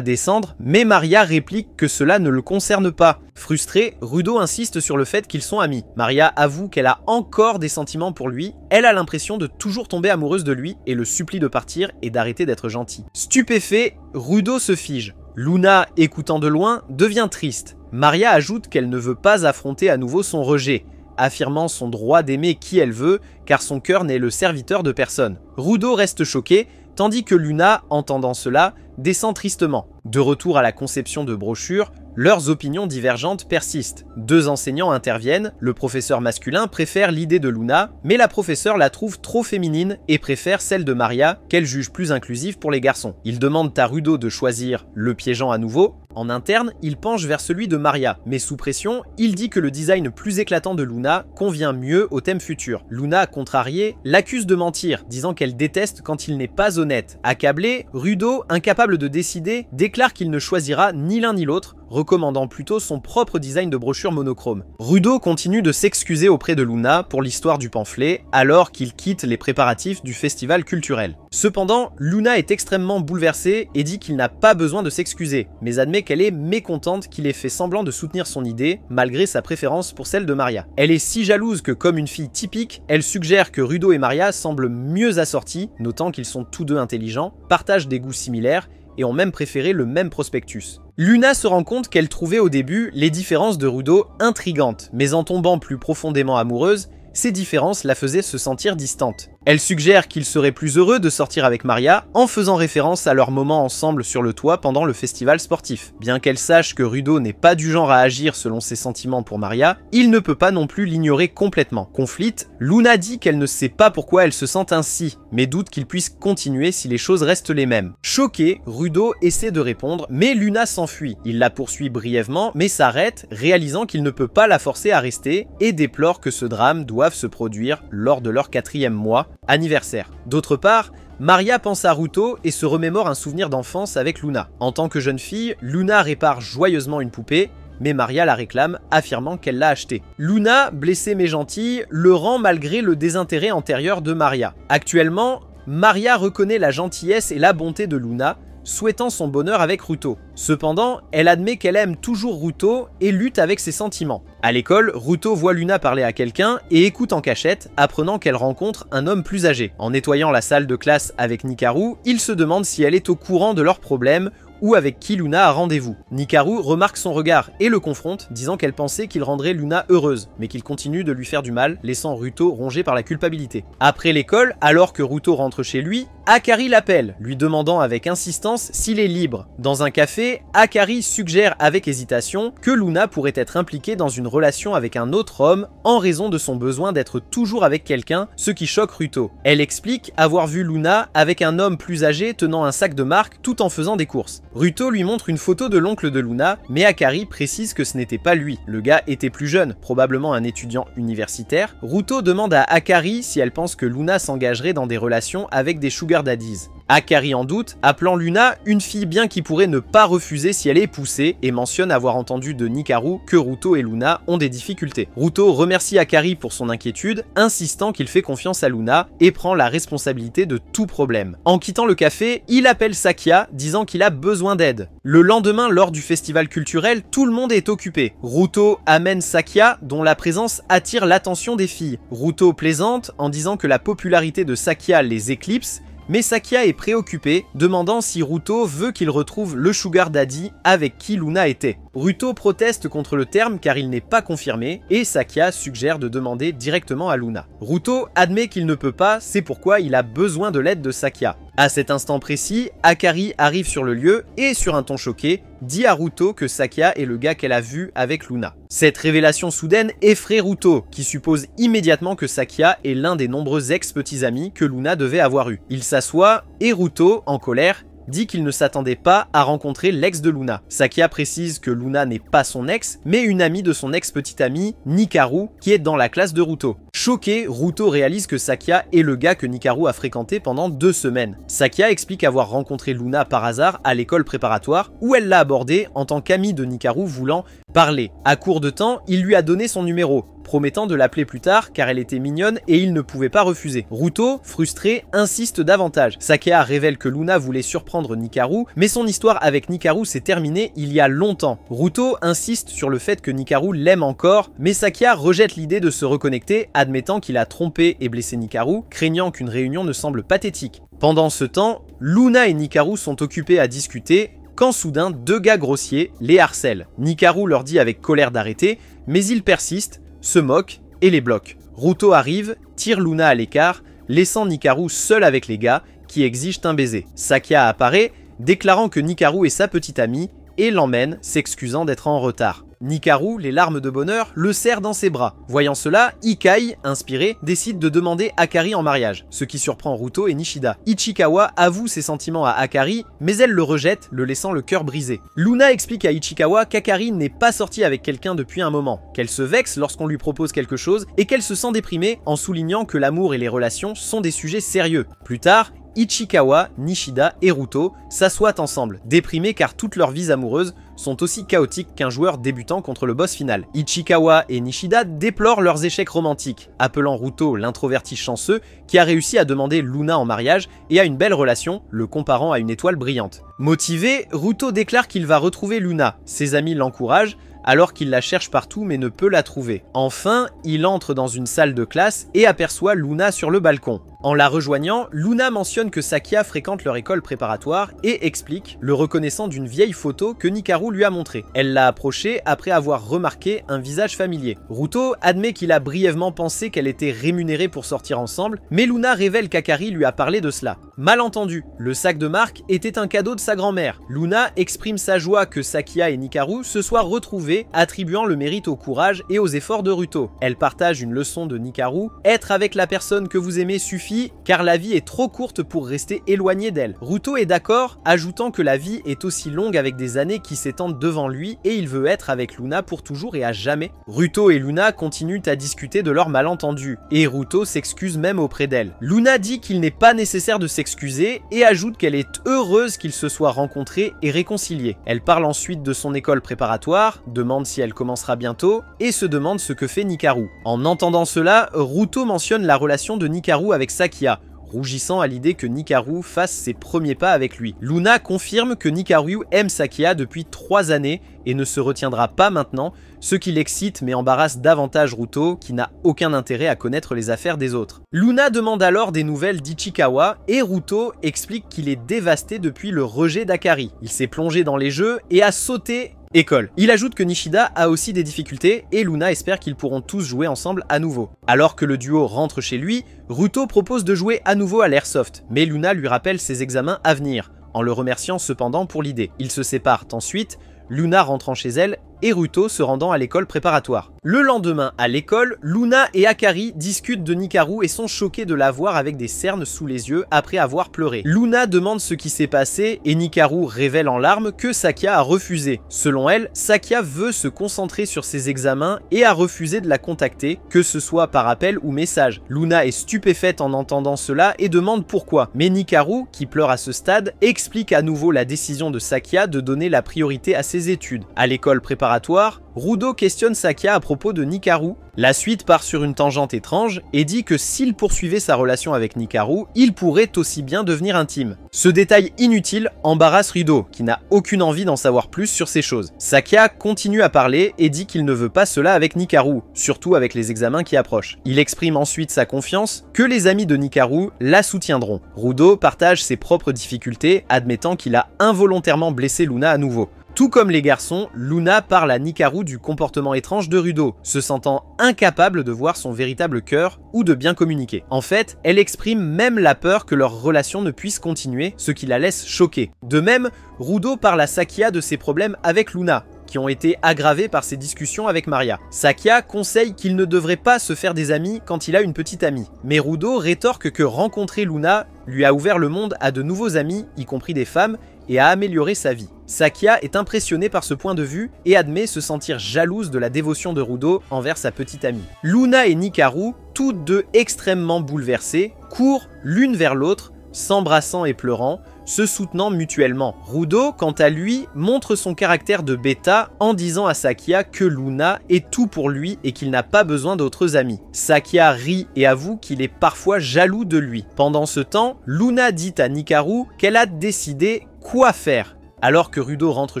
descendre, mais Maria réplique que cela ne le concerne pas. Frustré, Rudo insiste sur le fait qu'ils sont amis. Maria avoue qu'elle a encore des sentiments pour lui, elle a l'impression de toujours tomber amoureuse de lui et le supplie de partir et d'arrêter d'être gentil. Stupéfait, Rudo se fige. Luna, écoutant de loin, devient triste. Maria ajoute qu'elle ne veut pas affronter à nouveau son rejet, affirmant son droit d'aimer qui elle veut, car son cœur n'est le serviteur de personne. Rudo reste choqué, tandis que Luna, entendant cela, descend tristement. De retour à la conception de brochures, leurs opinions divergentes persistent. Deux enseignants interviennent, le professeur masculin préfère l'idée de Luna, mais la professeure la trouve trop féminine et préfère celle de Maria, qu'elle juge plus inclusive pour les garçons. Il demande à Rudo de choisir, le piégeant à nouveau. En interne, il penche vers celui de Maria, mais sous pression, il dit que le design plus éclatant de Luna convient mieux au thème futur. Luna, contrariée, l'accuse de mentir, disant qu'elle déteste quand il n'est pas honnête. Accablé, Rudo, incapable de décider, déclare qu'il ne choisira ni l'un ni l'autre, recommandant plutôt son propre design de brochure monochrome. Rudo continue de s'excuser auprès de Luna pour l'histoire du pamphlet, alors qu'il quitte les préparatifs du festival culturel. Cependant, Luna est extrêmement bouleversée et dit qu'il n'a pas besoin de s'excuser, mais admet qu'elle est mécontente qu'il ait fait semblant de soutenir son idée, malgré sa préférence pour celle de Maria. Elle est si jalouse que, comme une fille typique, elle suggère que Rudo et Maria semblent mieux assortis, notant qu'ils sont tous deux intelligents, partagent des goûts similaires et ont même préféré le même prospectus. Luna se rend compte qu'elle trouvait au début les différences de Rudo intrigantes, mais en tombant plus profondément amoureuse, ces différences la faisaient se sentir distante. Elle suggère qu'il serait plus heureux de sortir avec Maria en faisant référence à leur moment ensemble sur le toit pendant le festival sportif. Bien qu'elle sache que Rudo n'est pas du genre à agir selon ses sentiments pour Maria, il ne peut pas non plus l'ignorer complètement. Conflite, Luna dit qu'elle ne sait pas pourquoi elle se sent ainsi, mais doute qu'il puisse continuer si les choses restent les mêmes. Choqué, Rudo essaie de répondre, mais Luna s'enfuit. Il la poursuit brièvement, mais s'arrête, réalisant qu'il ne peut pas la forcer à rester, et déplore que ce drame doive se produire lors de leur 4e mois, anniversaire. D'autre part, Maria pense à Ruto et se remémore un souvenir d'enfance avec Luna. En tant que jeune fille, Luna répare joyeusement une poupée, mais Maria la réclame, affirmant qu'elle l'a achetée. Luna, blessée mais gentille, le rend malgré le désintérêt antérieur de Maria. Actuellement, Maria reconnaît la gentillesse et la bonté de Luna, souhaitant son bonheur avec Ruto. Cependant, elle admet qu'elle aime toujours Ruto et lutte avec ses sentiments. À l'école, Ruto voit Luna parler à quelqu'un et écoute en cachette, apprenant qu'elle rencontre un homme plus âgé. En nettoyant la salle de classe avec Nikaru, il se demande si elle est au courant de leurs problèmes ou avec qui Luna a rendez-vous. Nikaru remarque son regard et le confronte, disant qu'elle pensait qu'il rendrait Luna heureuse, mais qu'il continue de lui faire du mal, laissant Ruto rongé par la culpabilité. Après l'école, alors que Ruto rentre chez lui, Akari l'appelle, lui demandant avec insistance s'il est libre. Dans un café, Akari suggère avec hésitation que Luna pourrait être impliquée dans une relation avec un autre homme en raison de son besoin d'être toujours avec quelqu'un, ce qui choque Ruto. Elle explique avoir vu Luna avec un homme plus âgé tenant un sac de marque tout en faisant des courses. Ruto lui montre une photo de l'oncle de Luna, mais Akari précise que ce n'était pas lui. Le gars était plus jeune, probablement un étudiant universitaire. Ruto demande à Akari si elle pense que Luna s'engagerait dans des relations avec des sugar daddies. Akari en doute, appelant Luna une fille bien qui pourrait ne pas refuser si elle est poussée et mentionne avoir entendu de Nikaru que Ruto et Luna ont des difficultés. Ruto remercie Akari pour son inquiétude, insistant qu'il fait confiance à Luna et prend la responsabilité de tout problème. En quittant le café, il appelle Sakia, disant qu'il a besoin d'aide. Le lendemain, lors du festival culturel, tout le monde est occupé. Ruto amène Sakia, dont la présence attire l'attention des filles. Ruto plaisante en disant que la popularité de Sakia les éclipse, mais Sakia est préoccupée, demandant si Ruto veut qu'il retrouve le sugar daddy avec qui Luna était. Ruto proteste contre le terme car il n'est pas confirmé, et Sakia suggère de demander directement à Luna. Ruto admet qu'il ne peut pas, c'est pourquoi il a besoin de l'aide de Sakia. À cet instant précis, Akari arrive sur le lieu et, sur un ton choqué, dit à Ruto que Sakia est le gars qu'elle a vu avec Luna. Cette révélation soudaine effraie Ruto, qui suppose immédiatement que Sakia est l'un des nombreux ex-petits amis que Luna devait avoir eu. Il s'assoit et Ruto, en colère, dit qu'il ne s'attendait pas à rencontrer l'ex de Luna. Sakia précise que Luna n'est pas son ex, mais une amie de son ex-petite amie, Nikaru, qui est dans la classe de Ruto. Choqué, Ruto réalise que Sakia est le gars que Nikaru a fréquenté pendant 2 semaines. Sakia explique avoir rencontré Luna par hasard à l'école préparatoire, où elle l'a abordé en tant qu'amie de Nikaru voulant parler. À court de temps, il lui a donné son numéro, promettant de l'appeler plus tard car elle était mignonne et il ne pouvait pas refuser. Ruto, frustré, insiste davantage. Sakia révèle que Luna voulait surprendre Nikaru, mais son histoire avec Nikaru s'est terminée il y a longtemps. Ruto insiste sur le fait que Nikaru l'aime encore, mais Sakia rejette l'idée de se reconnecter, admettant qu'il a trompé et blessé Nikaru, craignant qu'une réunion ne semble pathétique. Pendant ce temps, Luna et Nikaru sont occupés à discuter, quand soudain 2 gars grossiers les harcèlent. Nikaru leur dit avec colère d'arrêter, mais ils persistent, se moque et les bloque. Ruto arrive, tire Luna à l'écart, laissant Nikaru seul avec les gars qui exigent un baiser. Sakia apparaît, déclarant que Nikaru est sa petite amie et l'emmène, s'excusant d'être en retard. Nikaru, les larmes de bonheur, le serre dans ses bras. Voyant cela, Ikai, inspiré, décide de demander Akari en mariage, ce qui surprend Ruto et Nishida. Ichikawa avoue ses sentiments à Akari, mais elle le rejette, le laissant le cœur brisé. Luna explique à Ichikawa qu'Akari n'est pas sortie avec quelqu'un depuis un moment, qu'elle se vexe lorsqu'on lui propose quelque chose et qu'elle se sent déprimée en soulignant que l'amour et les relations sont des sujets sérieux. Plus tard, Ichikawa, Nishida et Ruto s'assoient ensemble, déprimés car toutes leurs vies amoureuses sont aussi chaotiques qu'un joueur débutant contre le boss final. Ichikawa et Nishida déplorent leurs échecs romantiques, appelant Ruto l'introverti chanceux qui a réussi à demander Luna en mariage et a une belle relation, le comparant à une étoile brillante. Motivé, Ruto déclare qu'il va retrouver Luna. Ses amis l'encouragent, alors qu'il la cherche partout mais ne peut la trouver. Enfin, il entre dans une salle de classe et aperçoit Luna sur le balcon. En la rejoignant, Luna mentionne que Sakia fréquente leur école préparatoire et explique, le reconnaissant d'une vieille photo que Nikaru lui a montrée. Elle l'a approchée après avoir remarqué un visage familier. Ruto admet qu'il a brièvement pensé qu'elle était rémunérée pour sortir ensemble, mais Luna révèle qu'Akari lui a parlé de cela. Malentendu, le sac de marque était un cadeau de sa grand-mère. Luna exprime sa joie que Sakia et Nikaru se soient retrouvés, attribuant le mérite au courage et aux efforts de Ruto. Elle partage une leçon de Nikaru, être avec la personne que vous aimez suffit car la vie est trop courte pour rester éloigné d'elle. Ruto est d'accord, ajoutant que la vie est aussi longue avec des années qui s'étendent devant lui et il veut être avec Luna pour toujours et à jamais. Ruto et Luna continuent à discuter de leur malentendu et Ruto s'excuse même auprès d'elle. Luna dit qu'il n'est pas nécessaire de s'excuser et ajoute qu'elle est heureuse qu'ils se soient rencontrés et réconciliés. Elle parle ensuite de son école préparatoire, demande si elle commencera bientôt et se demande ce que fait Nikaru. En entendant cela, Ruto mentionne la relation de Nikaru avec Sakia, rougissant à l'idée que Nikaru fasse ses premiers pas avec lui. Luna confirme que Nikaru aime Sakia depuis 3 années et ne se retiendra pas maintenant, ce qui l'excite mais embarrasse davantage Ruto qui n'a aucun intérêt à connaître les affaires des autres. Luna demande alors des nouvelles d'Ichikawa et Ruto explique qu'il est dévasté depuis le rejet d'Akari. Il s'est plongé dans les jeux et a sauté école. Il ajoute que Nishida a aussi des difficultés et Luna espère qu'ils pourront tous jouer ensemble à nouveau. Alors que le duo rentre chez lui, Ruto propose de jouer à nouveau à l'airsoft, mais Luna lui rappelle ses examens à venir, en le remerciant cependant pour l'idée. Ils se séparent ensuite, Luna rentrant chez elle et Ruto se rendant à l'école préparatoire. Le lendemain, à l'école, Luna et Akari discutent de Nikaru et sont choqués de la voir avec des cernes sous les yeux après avoir pleuré. Luna demande ce qui s'est passé et Nikaru révèle en larmes que Sakia a refusé. Selon elle, Sakia veut se concentrer sur ses examens et a refusé de la contacter, que ce soit par appel ou message. Luna est stupéfaite en entendant cela et demande pourquoi. Mais Nikaru, qui pleure à ce stade, explique à nouveau la décision de Sakia de donner la priorité à ses études. À l'école préparatoire, Rudo questionne Sakia à propos de Nikaru. La suite part sur une tangente étrange et dit que s'il poursuivait sa relation avec Nikaru, il pourrait aussi bien devenir intime. Ce détail inutile embarrasse Rudo, qui n'a aucune envie d'en savoir plus sur ces choses. Sakia continue à parler et dit qu'il ne veut pas cela avec Nikaru, surtout avec les examens qui approchent. Il exprime ensuite sa confiance que les amis de Nikaru la soutiendront. Rudo partage ses propres difficultés, admettant qu'il a involontairement blessé Luna à nouveau. Tout comme les garçons, Luna parle à Nikaru du comportement étrange de Rudo, se sentant incapable de voir son véritable cœur ou de bien communiquer. En fait, elle exprime même la peur que leur relation ne puisse continuer, ce qui la laisse choquée. De même, Rudo parle à Sakia de ses problèmes avec Luna, qui ont été aggravés par ses discussions avec Maria. Sakia conseille qu'il ne devrait pas se faire des amis quand il a une petite amie. Mais Rudo rétorque que rencontrer Luna lui a ouvert le monde à de nouveaux amis, y compris des femmes, et a amélioré sa vie. Sakia est impressionnée par ce point de vue et admet se sentir jalouse de la dévotion de Rudo envers sa petite amie. Luna et Nikaru, toutes deux extrêmement bouleversées, courent l'une vers l'autre, s'embrassant et pleurant, se soutenant mutuellement. Rudo, quant à lui, montre son caractère de bêta en disant à Sakia que Luna est tout pour lui et qu'il n'a pas besoin d'autres amis. Sakia rit et avoue qu'il est parfois jaloux de lui. Pendant ce temps, Luna dit à Nikaru qu'elle a décidé quoi faire. Alors que Rudo rentre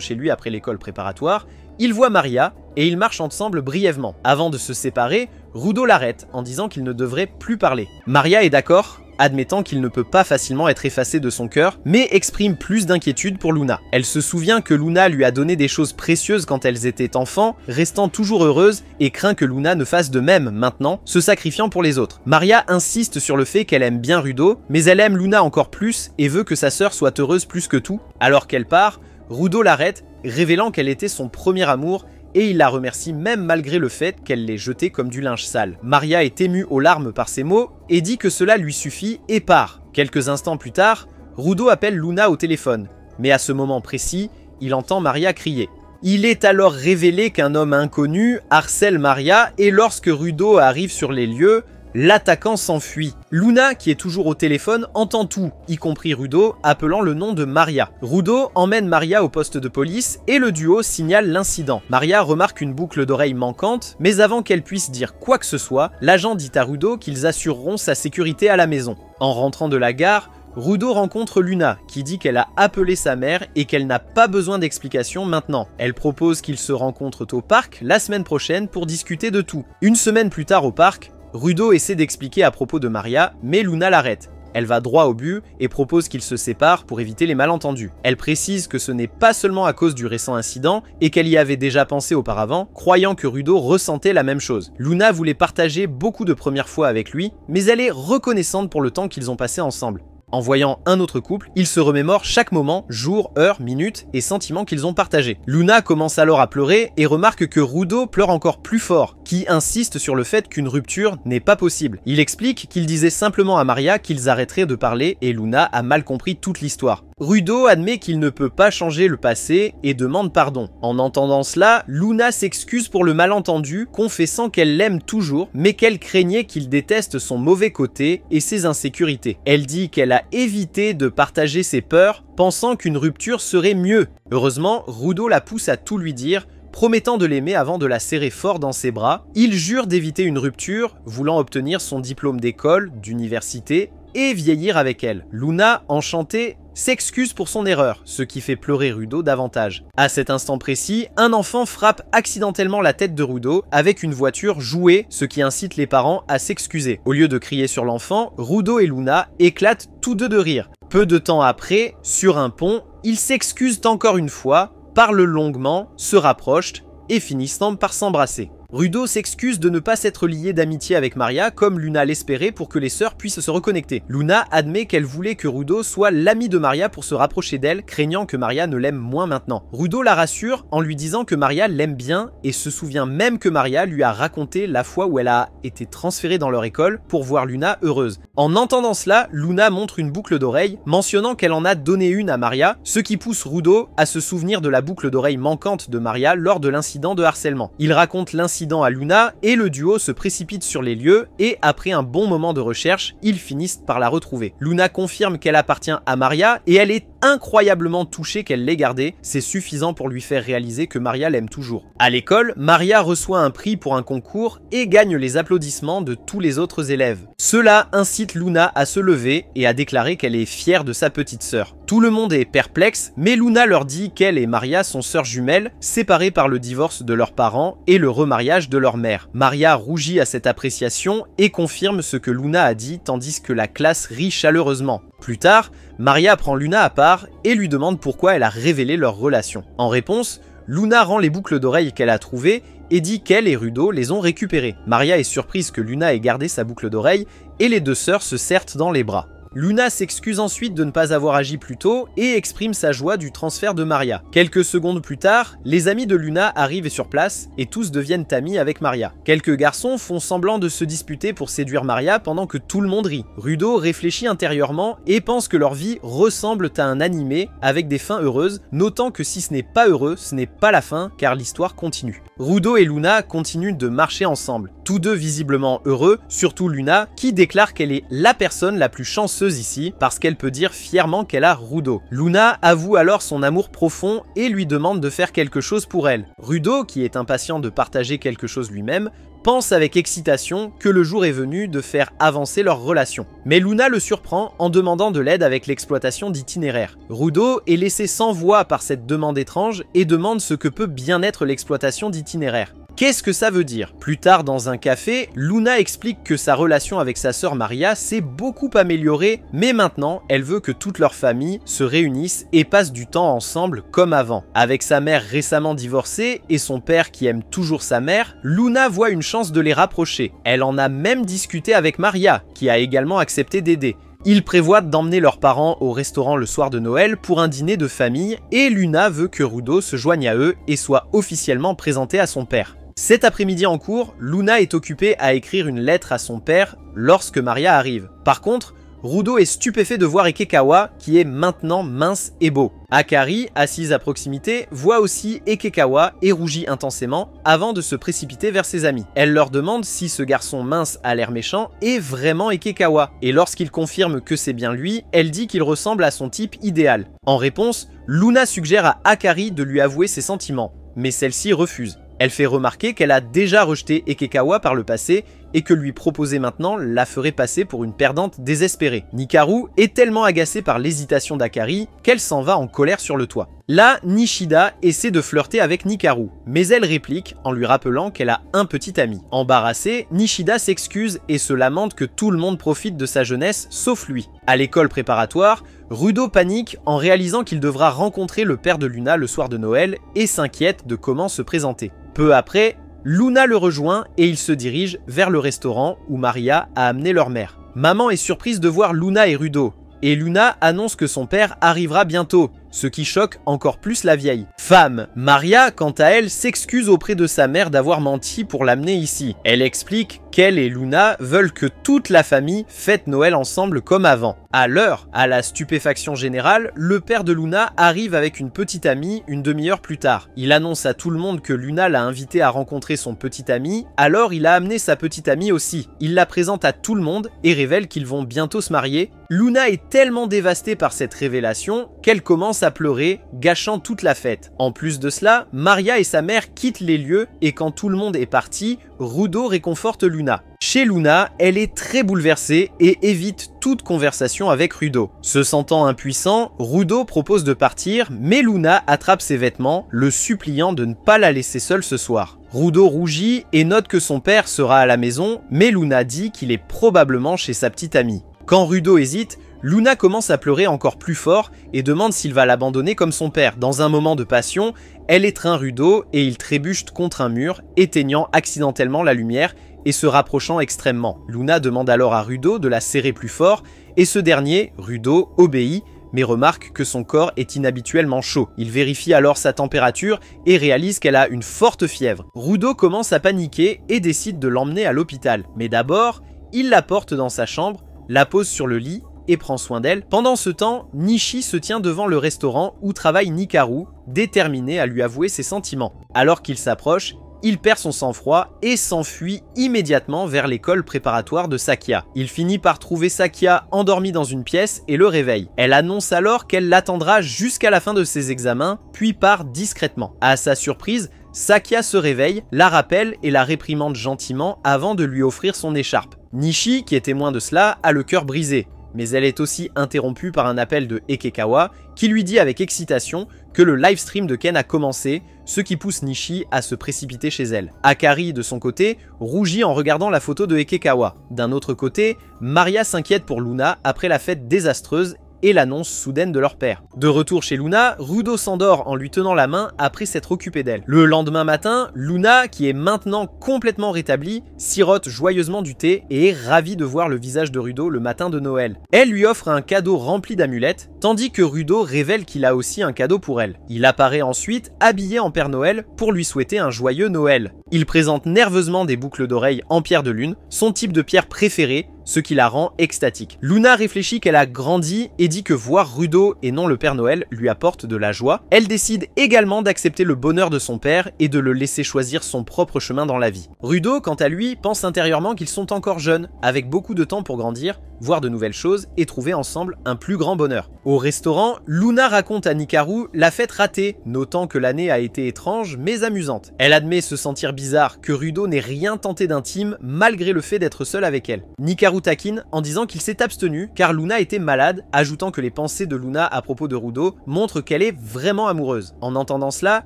chez lui après l'école préparatoire, il voit Maria et ils marchent ensemble brièvement. Avant de se séparer, Rudo l'arrête en disant qu'il ne devrait plus parler. Maria est d'accord, admettant qu'il ne peut pas facilement être effacé de son cœur, mais exprime plus d'inquiétude pour Luna. Elle se souvient que Luna lui a donné des choses précieuses quand elles étaient enfants, restant toujours heureuse, et craint que Luna ne fasse de même maintenant, se sacrifiant pour les autres. Maria insiste sur le fait qu'elle aime bien Rudo, mais elle aime Luna encore plus et veut que sa sœur soit heureuse plus que tout. Alors qu'elle part, Rudo l'arrête, révélant qu'elle était son premier amour, et il la remercie même malgré le fait qu'elle l'ait jeté comme du linge sale. Maria est émue aux larmes par ces mots et dit que cela lui suffit et part. Quelques instants plus tard, Rudo appelle Luna au téléphone, mais à ce moment précis, il entend Maria crier. Il est alors révélé qu'un homme inconnu harcèle Maria et lorsque Rudo arrive sur les lieux, l'attaquant s'enfuit. Luna, qui est toujours au téléphone, entend tout, y compris Rudo, appelant le nom de Maria. Rudo emmène Maria au poste de police et le duo signale l'incident. Maria remarque une boucle d'oreille manquante, mais avant qu'elle puisse dire quoi que ce soit, l'agent dit à Rudo qu'ils assureront sa sécurité à la maison. En rentrant de la gare, Rudo rencontre Luna, qui dit qu'elle a appelé sa mère et qu'elle n'a pas besoin d'explications maintenant. Elle propose qu'ils se rencontrent au parc la semaine prochaine pour discuter de tout. Une semaine plus tard au parc, Rudo essaie d'expliquer à propos de Maria, mais Luna l'arrête. Elle va droit au but et propose qu'ils se séparent pour éviter les malentendus. Elle précise que ce n'est pas seulement à cause du récent incident et qu'elle y avait déjà pensé auparavant, croyant que Rudo ressentait la même chose. Luna voulait partager beaucoup de premières fois avec lui, mais elle est reconnaissante pour le temps qu'ils ont passé ensemble. En voyant un autre couple, ils se remémorent chaque moment, jour, heure, minute et sentiments qu'ils ont partagés. Luna commence alors à pleurer et remarque que Rudo pleure encore plus fort, qui insiste sur le fait qu'une rupture n'est pas possible. Il explique qu'il disait simplement à Maria qu'ils arrêteraient de parler et Luna a mal compris toute l'histoire. Rudo admet qu'il ne peut pas changer le passé et demande pardon. En entendant cela, Luna s'excuse pour le malentendu, confessant qu'elle l'aime toujours, mais qu'elle craignait qu'il déteste son mauvais côté et ses insécurités. Elle dit qu'elle a évité de partager ses peurs, pensant qu'une rupture serait mieux. Heureusement, Rudo la pousse à tout lui dire, promettant de l'aimer avant de la serrer fort dans ses bras. Il jure d'éviter une rupture, voulant obtenir son diplôme d'école, d'université, et vieillir avec elle. Luna, enchantée, s'excuse pour son erreur, ce qui fait pleurer Rudo davantage. À cet instant précis, un enfant frappe accidentellement la tête de Rudo avec une voiture jouée, ce qui incite les parents à s'excuser. Au lieu de crier sur l'enfant, Rudo et Luna éclatent tous deux de rire. Peu de temps après, sur un pont, ils s'excusent encore une fois, parlent longuement, se rapprochent et finissent par s'embrasser. Rudo s'excuse de ne pas s'être lié d'amitié avec Maria comme Luna l'espérait pour que les sœurs puissent se reconnecter. Luna admet qu'elle voulait que Rudo soit l'ami de Maria pour se rapprocher d'elle, craignant que Maria ne l'aime moins maintenant. Rudo la rassure en lui disant que Maria l'aime bien et se souvient même que Maria lui a raconté la fois où elle a été transférée dans leur école pour voir Luna heureuse. En entendant cela, Luna montre une boucle d'oreille, mentionnant qu'elle en a donné une à Maria, ce qui pousse Rudo à se souvenir de la boucle d'oreille manquante de Maria lors de l'incident de harcèlement. Il raconte l'incident à Luna et le duo se précipite sur les lieux et après un bon moment de recherche, ils finissent par la retrouver. Luna confirme qu'elle appartient à Maria et elle est incroyablement touchée qu'elle l'ait gardée, c'est suffisant pour lui faire réaliser que Maria l'aime toujours. À l'école, Maria reçoit un prix pour un concours et gagne les applaudissements de tous les autres élèves. Cela incite Luna à se lever et à déclarer qu'elle est fière de sa petite sœur. Tout le monde est perplexe, mais Luna leur dit qu'elle et Maria sont sœurs jumelles, séparées par le divorce de leurs parents et le remariage de leur mère. Maria rougit à cette appréciation et confirme ce que Luna a dit, tandis que la classe rit chaleureusement. Plus tard, Maria prend Luna à part et lui demande pourquoi elle a révélé leur relation. En réponse, Luna rend les boucles d'oreilles qu'elle a trouvées et dit qu'elle et Rudo les ont récupérées. Maria est surprise que Luna ait gardé sa boucle d'oreille et les deux sœurs se serrent dans les bras. Luna s'excuse ensuite de ne pas avoir agi plus tôt et exprime sa joie du transfert de Maria. Quelques secondes plus tard, les amis de Luna arrivent sur place et tous deviennent amis avec Maria. Quelques garçons font semblant de se disputer pour séduire Maria pendant que tout le monde rit. Rudo réfléchit intérieurement et pense que leur vie ressemble à un animé avec des fins heureuses, notant que si ce n'est pas heureux, ce n'est pas la fin car l'histoire continue. Rudo et Luna continuent de marcher ensemble, tous deux visiblement heureux, surtout Luna qui déclare qu'elle est la personne la plus chanceuse ici parce qu'elle peut dire fièrement qu'elle a Rudo. Luna avoue alors son amour profond et lui demande de faire quelque chose pour elle. Rudo, qui est impatient de partager quelque chose lui-même, pense avec excitation que le jour est venu de faire avancer leur relation. Mais Luna le surprend en demandant de l'aide avec l'exploitation d'itinéraires. Rudo est laissé sans voix par cette demande étrange et demande ce que peut bien être l'exploitation d'itinéraires. Qu'est-ce que ça veut dire? Plus tard dans un café, Luna explique que sa relation avec sa sœur Maria s'est beaucoup améliorée, mais maintenant elle veut que toute leur famille se réunisse et passe du temps ensemble comme avant. Avec sa mère récemment divorcée et son père qui aime toujours sa mère, Luna voit une chance de les rapprocher. Elle en a même discuté avec Maria, qui a également accepté d'aider. Ils prévoient d'emmener leurs parents au restaurant le soir de Noël pour un dîner de famille et Luna veut que Rudo se joigne à eux et soit officiellement présenté à son père. Cet après-midi en cours, Luna est occupée à écrire une lettre à son père lorsque Maria arrive. Par contre, Rudo est stupéfait de voir Ikekawa qui est maintenant mince et beau. Akari, assise à proximité, voit aussi Ikekawa et rougit intensément avant de se précipiter vers ses amis. Elle leur demande si ce garçon mince à l'air méchant est vraiment Ikekawa et lorsqu'il confirme que c'est bien lui, elle dit qu'il ressemble à son type idéal. En réponse, Luna suggère à Akari de lui avouer ses sentiments, mais celle-ci refuse. Elle fait remarquer qu'elle a déjà rejeté Ikekawa par le passé et que lui proposer maintenant la ferait passer pour une perdante désespérée. Nikaru est tellement agacée par l'hésitation d'Akari qu'elle s'en va en colère sur le toit. Là, Nishida essaie de flirter avec Nikaru, mais elle réplique en lui rappelant qu'elle a un petit ami. Embarrassée, Nishida s'excuse et se lamente que tout le monde profite de sa jeunesse sauf lui. À l'école préparatoire, Rudo panique en réalisant qu'il devra rencontrer le père de Luna le soir de Noël et s'inquiète de comment se présenter. Peu après, Luna le rejoint et ils se dirigent vers le restaurant où Maria a amené leur mère. Maman est surprise de voir Luna et Rudo, et Luna annonce que son père arrivera bientôt, ce qui choque encore plus la vieille. Femme, Maria, quant à elle, s'excuse auprès de sa mère d'avoir menti pour l'amener ici. Elle explique qu'elle et Luna veulent que toute la famille fête Noël ensemble comme avant. À l'heure, à la stupéfaction générale, le père de Luna arrive avec une petite amie une demi-heure plus tard. Il annonce à tout le monde que Luna l'a invité à rencontrer son petit ami, alors il a amené sa petite amie aussi. Il la présente à tout le monde et révèle qu'ils vont bientôt se marier. Luna est tellement dévastée par cette révélation qu'elle commence à pleurer, gâchant toute la fête. En plus de cela, Maria et sa mère quittent les lieux et quand tout le monde est parti, Rudo réconforte Luna. Chez Luna, elle est très bouleversée et évite toute conversation avec Rudo. Se sentant impuissant, Rudo propose de partir, mais Luna attrape ses vêtements, le suppliant de ne pas la laisser seule ce soir. Rudo rougit et note que son père sera à la maison, mais Luna dit qu'il est probablement chez sa petite amie. Quand Rudo hésite, Luna commence à pleurer encore plus fort et demande s'il va l'abandonner comme son père. Dans un moment de passion, elle étreint Rudo et il trébuche contre un mur, éteignant accidentellement la lumière et se rapprochant extrêmement. Luna demande alors à Rudo de la serrer plus fort et ce dernier, Rudo, obéit mais remarque que son corps est inhabituellement chaud. Il vérifie alors sa température et réalise qu'elle a une forte fièvre. Rudo commence à paniquer et décide de l'emmener à l'hôpital. Mais d'abord, il la porte dans sa chambre, la pose sur le lit et prend soin d'elle. Pendant ce temps, Nishi se tient devant le restaurant où travaille Nikaru, déterminé à lui avouer ses sentiments. Alors qu'il s'approche, il perd son sang-froid et s'enfuit immédiatement vers l'école préparatoire de Sakia. Il finit par trouver Sakia endormie dans une pièce et le réveille. Elle annonce alors qu'elle l'attendra jusqu'à la fin de ses examens, puis part discrètement. À sa surprise, Sakia se réveille, la rappelle et la réprimande gentiment avant de lui offrir son écharpe. Nishi, qui est témoin de cela, a le cœur brisé. Mais elle est aussi interrompue par un appel de Ekekawa qui lui dit avec excitation que le livestream de Ken a commencé, ce qui pousse Nishi à se précipiter chez elle. Akari, de son côté, rougit en regardant la photo de Ekekawa. D'un autre côté, Maria s'inquiète pour Luna après la fête désastreuse et l'annonce soudaine de leur père. De retour chez Luna, Rudo s'endort en lui tenant la main après s'être occupé d'elle. Le lendemain matin, Luna, qui est maintenant complètement rétablie, sirote joyeusement du thé et est ravie de voir le visage de Rudo le matin de Noël. Elle lui offre un cadeau rempli d'amulettes, tandis que Rudo révèle qu'il a aussi un cadeau pour elle. Il apparaît ensuite habillé en Père Noël pour lui souhaiter un joyeux Noël. Il présente nerveusement des boucles d'oreilles en pierre de lune, son type de pierre préféré, ce qui la rend extatique. Luna réfléchit qu'elle a grandi et dit que voir Rudo et non le Père Noël lui apporte de la joie. Elle décide également d'accepter le bonheur de son père et de le laisser choisir son propre chemin dans la vie. Rudo, quant à lui, pense intérieurement qu'ils sont encore jeunes, avec beaucoup de temps pour grandir, voir de nouvelles choses et trouver ensemble un plus grand bonheur. Au restaurant, Luna raconte à Nikaru la fête ratée, notant que l'année a été étrange mais amusante. Elle admet se sentir bizarre que Rudo n'ait rien tenté d'intime malgré le fait d'être seul avec elle. Nikaru taquine en disant qu'il s'est abstenu car Luna était malade, ajoutant que les pensées de Luna à propos de Rudo montrent qu'elle est vraiment amoureuse. En entendant cela,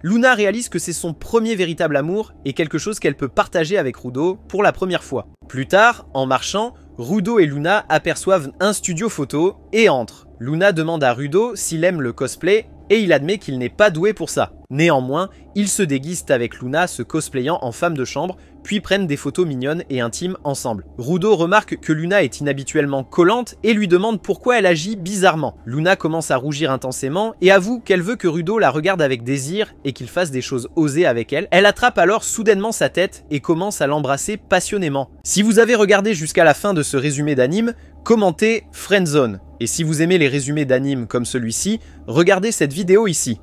Luna réalise que c'est son premier véritable amour et quelque chose qu'elle peut partager avec Rudo pour la première fois. Plus tard, en marchant, Rudo et Luna aperçoivent un studio photo et entrent. Luna demande à Rudo s'il aime le cosplay et il admet qu'il n'est pas doué pour ça. Néanmoins, ils se déguisent avec Luna se cosplayant en femme de chambre, puis prennent des photos mignonnes et intimes ensemble. Rudo remarque que Luna est inhabituellement collante et lui demande pourquoi elle agit bizarrement. Luna commence à rougir intensément et avoue qu'elle veut que Rudo la regarde avec désir et qu'il fasse des choses osées avec elle. Elle attrape alors soudainement sa tête et commence à l'embrasser passionnément. Si vous avez regardé jusqu'à la fin de ce résumé d'anime, commentez Friendzone. Et si vous aimez les résumés d'anime comme celui-ci, regardez cette vidéo ici.